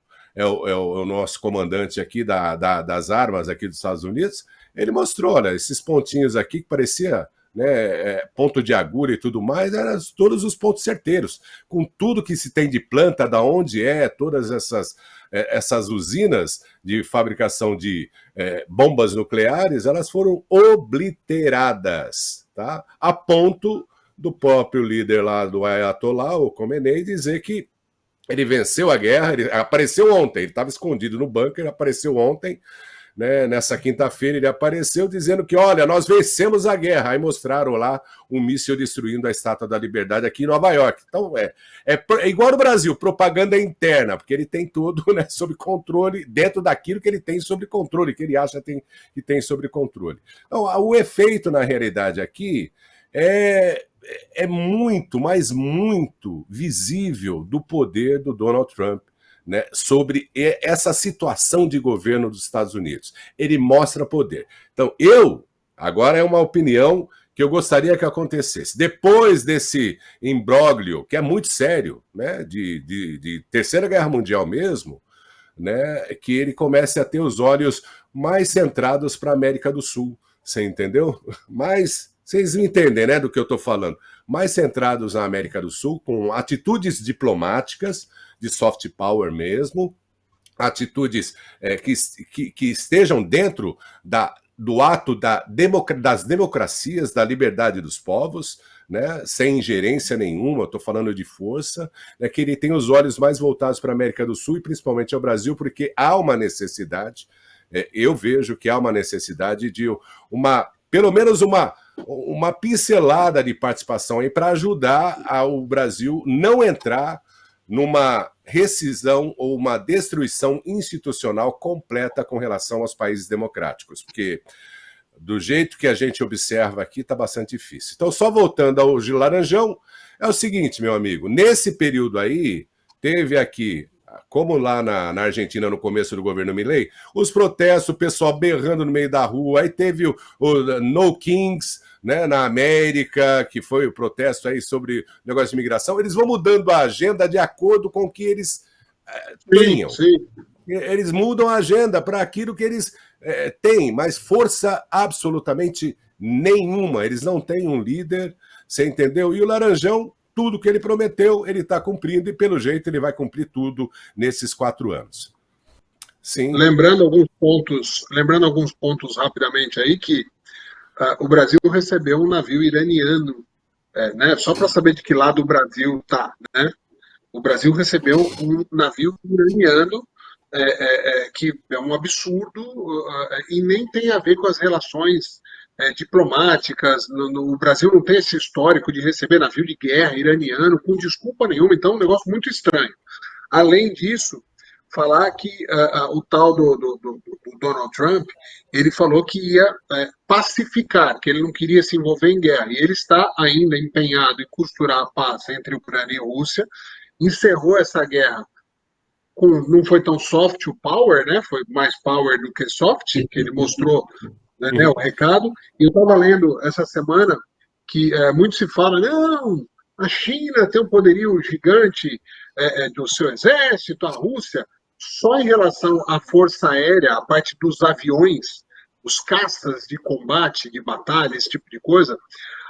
nosso comandante aqui das armas aqui dos Estados Unidos, ele mostrou, olha, esses pontinhos aqui que parecia, né, ponto de agulha e tudo mais, eram todos os pontos certeiros, com tudo que se tem de planta, da onde todas essas usinas de fabricação de bombas nucleares, elas foram obliteradas, tá? A ponto do próprio líder lá do Ayatollah, o Khomeini, dizer que ele venceu a guerra, ele apareceu ontem, ele estava escondido no bunker, apareceu ontem, né, nessa quinta-feira ele apareceu dizendo que, olha, nós vencemos a guerra. Aí mostraram lá um míssil destruindo a Estátua da Liberdade aqui em Nova York. Então é igual no Brasil, propaganda interna, porque ele tem tudo, né, sob controle, dentro daquilo que ele tem sob controle, que ele acha que tem sob controle. Então o efeito na realidade aqui é muito, mas muito visível do poder do Donald Trump, né, sobre essa situação de governo dos Estados Unidos. Ele mostra poder. Então, agora é uma opinião que eu gostaria que acontecesse. Depois desse imbróglio, que é muito sério, né, de Terceira Guerra Mundial mesmo, né, que ele comece a ter os olhos mais centrados para a América do Sul. Você entendeu? Mas vocês entendem, né, do que eu estou falando. Mais centrados na América do Sul, com atitudes diplomáticas, de soft power mesmo, atitudes que estejam dentro do ato das democracias, da liberdade dos povos, né, sem ingerência nenhuma, estou falando de força, né, que ele tem os olhos mais voltados para a América do Sul e principalmente ao Brasil, porque há uma necessidade, eu vejo que há uma necessidade de pelo menos uma pincelada de participação aí para ajudar o Brasil não entrar numa rescisão ou uma destruição institucional completa com relação aos países democráticos, porque do jeito que a gente observa aqui está bastante difícil. Então, só voltando ao Gil Laranjão, é o seguinte, meu amigo, nesse período aí, teve aqui, como lá na Argentina no começo do governo Milei, os protestos, o pessoal berrando no meio da rua, aí teve o No Kings, né, na América, que foi o protesto aí sobre o negócio de imigração. Eles vão mudando a agenda de acordo com o que eles tenham. Sim. Eles mudam a agenda para aquilo que eles têm, mas força absolutamente nenhuma. Eles não têm um líder, você entendeu? E o Laranjão, tudo que ele prometeu, ele está cumprindo, e pelo jeito ele vai cumprir tudo nesses 4 anos. Sim. Lembrando alguns pontos rapidamente aí, que o Brasil recebeu um navio iraniano, né? Só para saber de que lado o Brasil está, né? O Brasil recebeu um navio iraniano, que é um absurdo, e nem tem a ver com as relações diplomáticas. O Brasil não tem esse histórico de receber navio de guerra iraniano com desculpa nenhuma, então é um negócio muito estranho. Além disso, falar que o tal do Donald Trump, ele falou que ia pacificar, que ele não queria se envolver em guerra, e ele está ainda empenhado em costurar a paz entre Ucrânia e Rússia, encerrou essa guerra não foi tão soft o power, né? Foi mais power do que soft, que ele mostrou, né, o recado. E eu estava lendo essa semana que muito se fala, não, a China tem um poderio gigante do seu exército, a Rússia, só em relação à força aérea, a parte dos aviões, os caças de combate, de batalha, esse tipo de coisa,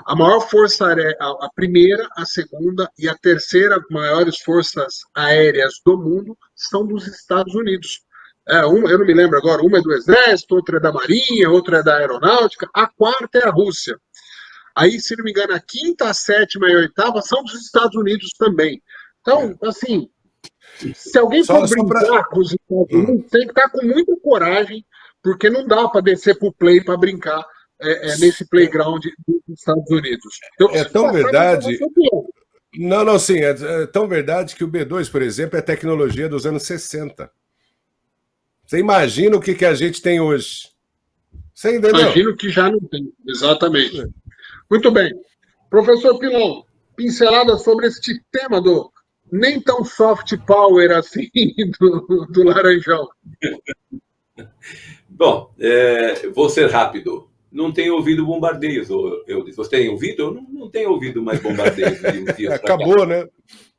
a maior força aérea, a primeira, a segunda e a terceira maiores forças aéreas do mundo são dos Estados Unidos. Eu não me lembro agora, uma é do Exército, outra é da Marinha, outra é da Aeronáutica, a quarta é a Rússia. Aí, se não me engano, a quinta, a sétima e a oitava são dos Estados Unidos também. Então, assim, se alguém for brincar com os Estados Unidos, tem que estar com muita coragem, porque não dá para descer para o play para brincar nesse playground dos Estados Unidos. Então, é tão verdade. Não, sim, é tão verdade que o B2, por exemplo, é tecnologia dos anos 60. Você imagina o que a gente tem hoje. Você entendeu? Imagino que já não tem, exatamente. Muito bem. Professor Pilon, pincelada sobre este tema do nem tão soft power assim do Laranjal. Bom, vou ser rápido. Não tenho ouvido bombardeios, eu disse. Você tem ouvido? Eu não tenho ouvido mais bombardeios de uns dias pra cá. Acabou, né?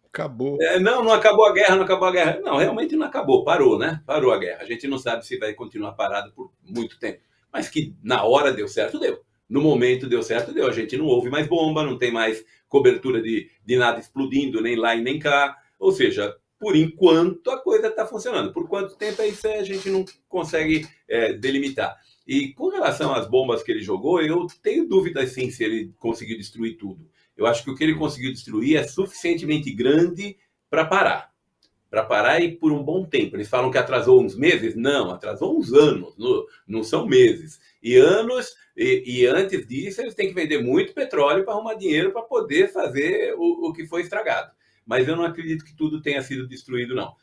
Acabou. Não acabou a guerra, não acabou a guerra. Não, realmente não acabou, parou, né? Parou a guerra. A gente não sabe se vai continuar parado por muito tempo. Mas que na hora deu certo, deu. No momento deu certo, deu. A gente não ouve mais bomba, não tem mais cobertura de nada explodindo, nem lá e nem cá. Ou seja, por enquanto a coisa está funcionando. Por quanto tempo é isso, a gente não consegue delimitar. E com relação às bombas que ele jogou, eu tenho dúvidas sim se ele conseguiu destruir tudo. Eu acho que o que ele conseguiu destruir é suficientemente grande para parar. Para parar e por um bom tempo. Eles falam que atrasou uns meses? Não, atrasou uns anos, não são meses. E anos, e antes disso, eles têm que vender muito petróleo para arrumar dinheiro para poder fazer o que foi estragado. Mas eu não acredito que tudo tenha sido destruído, não.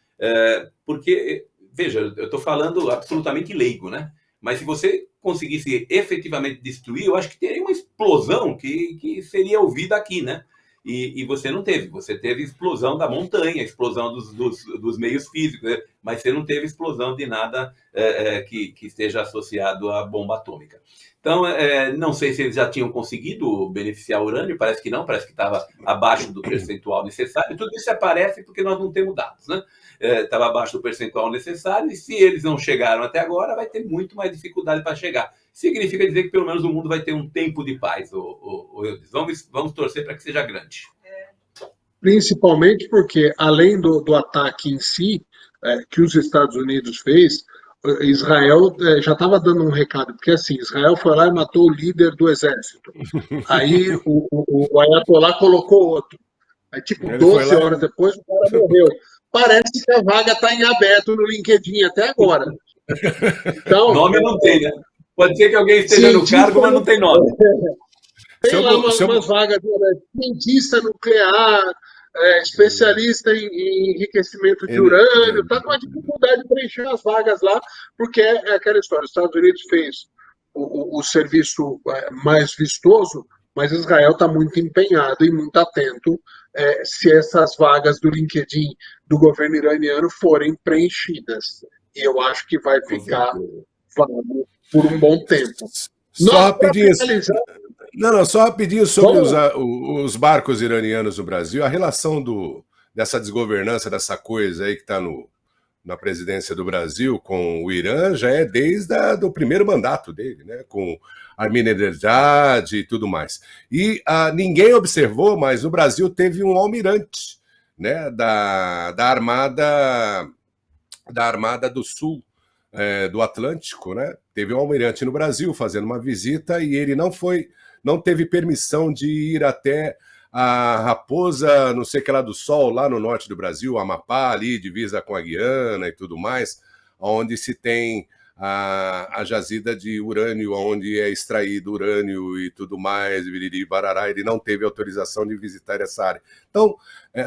Porque, veja, eu estou falando absolutamente leigo, né? Mas se você conseguisse efetivamente destruir, eu acho que teria uma explosão que seria ouvida aqui, né? E você não teve. Você teve explosão da montanha, explosão dos meios físicos, né? Mas você não teve explosão de nada que esteja associado à bomba atômica. Então, não sei se eles já tinham conseguido beneficiar o urânio, parece que não, parece que estava abaixo do percentual necessário. Tudo isso aparece porque nós não temos dados, né? Estava abaixo do percentual necessário, e se eles não chegaram até agora, vai ter muito mais dificuldade para chegar. Significa dizer que pelo menos o mundo vai ter um tempo de paz. Vamos torcer para que seja grande. Principalmente porque, além do ataque em si, que os Estados Unidos fez, Israel já estava dando um recado, porque assim, Israel foi lá e matou o líder do exército. Aí o Ayatollah colocou outro. Aí, tipo, 12 horas depois, o cara morreu. Parece que a vaga está em aberto no LinkedIn até agora. Então, nome não tem, né? Pode ser que alguém esteja no cargo, mas não tem nome. Tem lá umas vagas de cientista nuclear, especialista em enriquecimento de urânio, está com uma dificuldade de preencher as vagas lá, porque é aquela história. Os Estados Unidos fez o serviço mais vistoso, mas Israel está muito empenhado e muito atento se essas vagas do LinkedIn do governo iraniano forem preenchidas. E eu acho que vai ficar vago por um bom tempo. Só rapidinho. Só rapidinho sobre os barcos iranianos no Brasil, a relação dessa desgovernança, dessa coisa aí que está na presidência do Brasil com o Irã já é desde o primeiro mandato dele, né? Com Ahmadinejad e tudo mais. E ninguém observou, mas no Brasil teve um almirante, né, da Armada do Sul, do Atlântico, né? Teve um almirante no Brasil fazendo uma visita e ele não teve permissão de ir até a Raposa, não sei o que lá do Sol, lá no norte do Brasil, Amapá, ali, divisa com a Guiana e tudo mais, onde se tem a jazida de urânio, onde é extraído urânio e tudo mais, biriri, barará. Ele não teve autorização de visitar essa área. Então,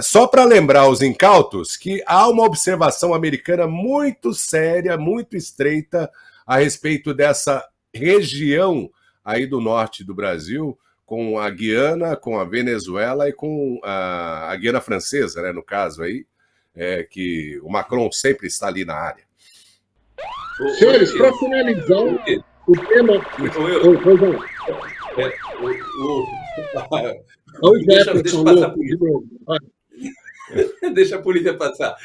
só para lembrar os incautos que há uma observação americana muito séria, muito estreita a respeito dessa região aí do norte do Brasil, com a Guiana, com a Venezuela e com a Guiana Francesa, né, no caso aí, que o Macron sempre está ali na área. Senhores, para finalizar o tema... Deixa a polícia passar.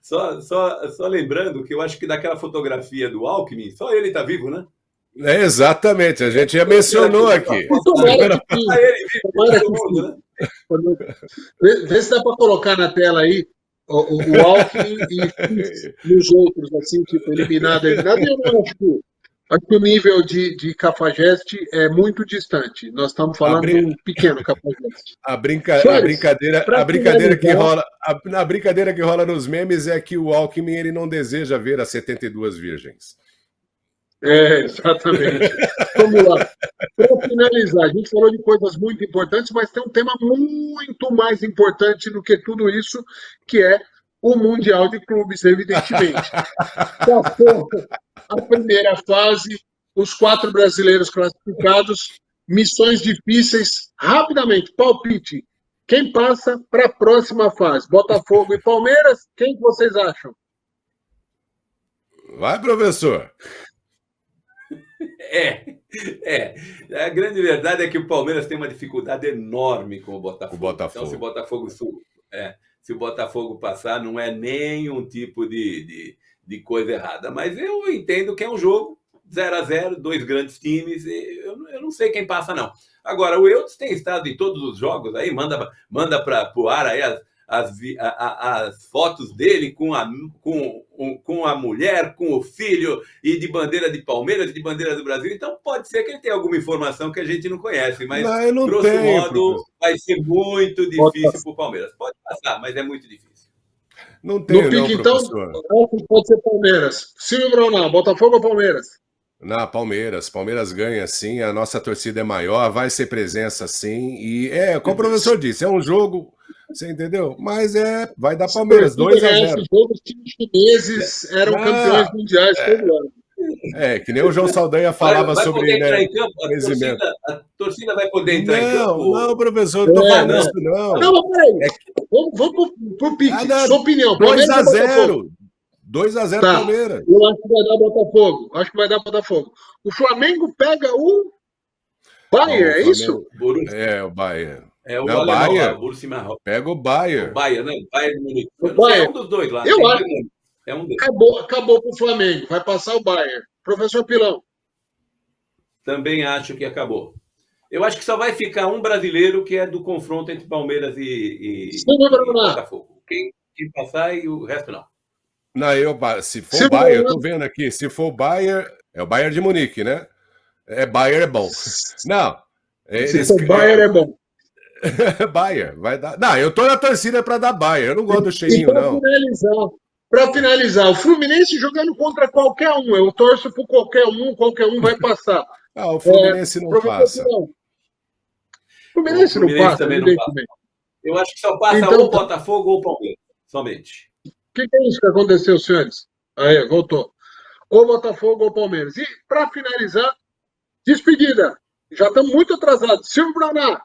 Só lembrando que eu acho que daquela fotografia do Alckmin, só ele está vivo, né? Exatamente, a gente já mencionou aqui. Vê se dá para colocar na tela aí o Alckmin e os outros, assim, tipo, eliminado. Eu acho que o nível de Cafajeste é muito distante. Nós estamos falando de um pequeno Cafajeste. A brincadeira que rola nos memes é que o Alckmin ele não deseja ver as 72 virgens. Exatamente. Vamos lá. Para finalizar, a gente falou de coisas muito importantes, mas tem um tema muito mais importante do que tudo isso, que é o Mundial de Clubes, evidentemente. Passou a primeira fase, os 4 brasileiros classificados, missões difíceis, rapidamente, palpite. Quem passa para a próxima fase? Botafogo e Palmeiras, quem que vocês acham? Vai, professor. A grande verdade é que o Palmeiras tem uma dificuldade enorme com o Botafogo. Então, se o Botafogo passar, não é nenhum tipo de coisa errada. Mas eu entendo que é um jogo 0-0, 2 grandes times. Eu não sei quem passa, não. Agora, o Eudes tem estado em todos os jogos aí, manda para o ar aí as fotos dele com a mulher, com o filho, e de bandeira de Palmeiras, de bandeira do Brasil. Então, pode ser que ele tenha alguma informação que a gente não conhece, mas, grosso modo, vai ser muito difícil para o Palmeiras. Pode passar, mas é muito difícil. Não tem, no pique, então, pode ser Palmeiras. Silvio Brunão, Botafogo ou Palmeiras? Não, Palmeiras. Palmeiras ganha sim, a nossa torcida é maior, vai ser presença sim. E como o professor disse, é um jogo, você entendeu? Mas vai dar Palmeiras, 2-0. Os times chineses eram campeões mundiais todo ano. Que nem o João Saldanha falava vai sobre. Poder entrar em campo? A torcida vai poder entrar em campo? Não, professor, não estou falando isso, não. Não, mas peraí. Vamos pro pique. Sua opinião. 2-0. 2-0 tá. Palmeiras. Eu acho que vai dar Botafogo. O Flamengo pega o Bayern, é isso? O Bayern. É o Bayern. Pega o Bayern. O Bayern, né? Bayern de Munique. É um dos dois lá. Eu acho. É um deles. Acabou pro Flamengo. Vai passar o Bayern. Professor Pilão. Também acho que acabou. Eu acho que só vai ficar um brasileiro, que é do confronto entre Palmeiras e Botafogo. Quem passar e o resto não. Não, se for o Bayern, eu tô vendo aqui, se for o Bayern, é o Bayern de Munique, né? Bayern é bom. Não. Se for Bayern é bom. Bayern, vai dar. Não, eu tô na torcida para dar Bayern, eu não gosto do cheirinho, não. Para finalizar, o Fluminense jogando contra qualquer um, eu torço por qualquer um vai passar. O Fluminense não passa. O Fluminense não passa, também não passa. Eu acho que só passa ou Botafogo ou Palmeiras, somente. O que é isso que aconteceu, senhores? Aí, voltou. Ou Botafogo ou Palmeiras. E, para finalizar, despedida. Já estamos muito atrasados. Silvio Brunão.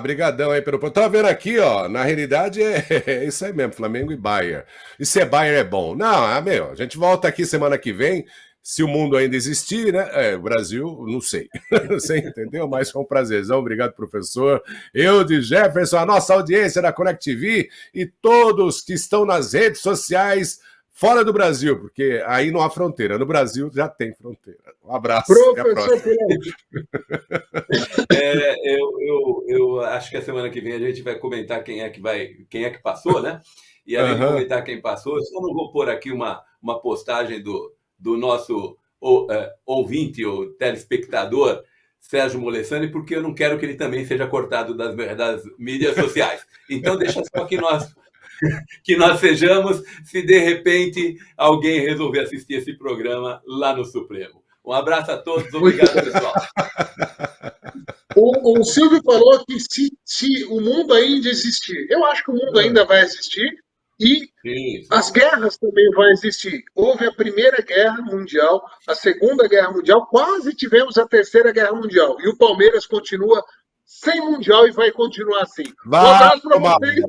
Brigadão aí pelo... Tá vendo aqui, ó, na realidade é isso aí mesmo, Flamengo e Bayern. E se é Bayern é bom. Não, a gente volta aqui semana que vem, se o mundo ainda existir, né? O Brasil, não sei. Você entendeu? Mas foi um prazerzão. Obrigado, professor. Eu, de Jefferson, a nossa audiência da Connect TV e todos que estão nas redes sociais fora do Brasil, porque aí não há fronteira. No Brasil já tem fronteira. Um abraço. Até a próxima. Eu acho que a semana que vem a gente vai comentar quem é que passou, né? E além de comentar quem passou, eu só não vou pôr aqui uma postagem do nosso ouvinte, ou telespectador, Sérgio Molessani, porque eu não quero que ele também seja cortado das mídias sociais. Então, deixa só que nós sejamos, se de repente alguém resolver assistir esse programa lá no Supremo. Um abraço a todos, obrigado, pessoal. O Silvio falou que se o mundo ainda existir, eu acho que o mundo ainda vai existir, e as guerras também vão existir. Houve a Primeira Guerra Mundial, a Segunda Guerra Mundial, quase tivemos a Terceira Guerra Mundial. E o Palmeiras continua sem Mundial e vai continuar assim. Vai tomar banho.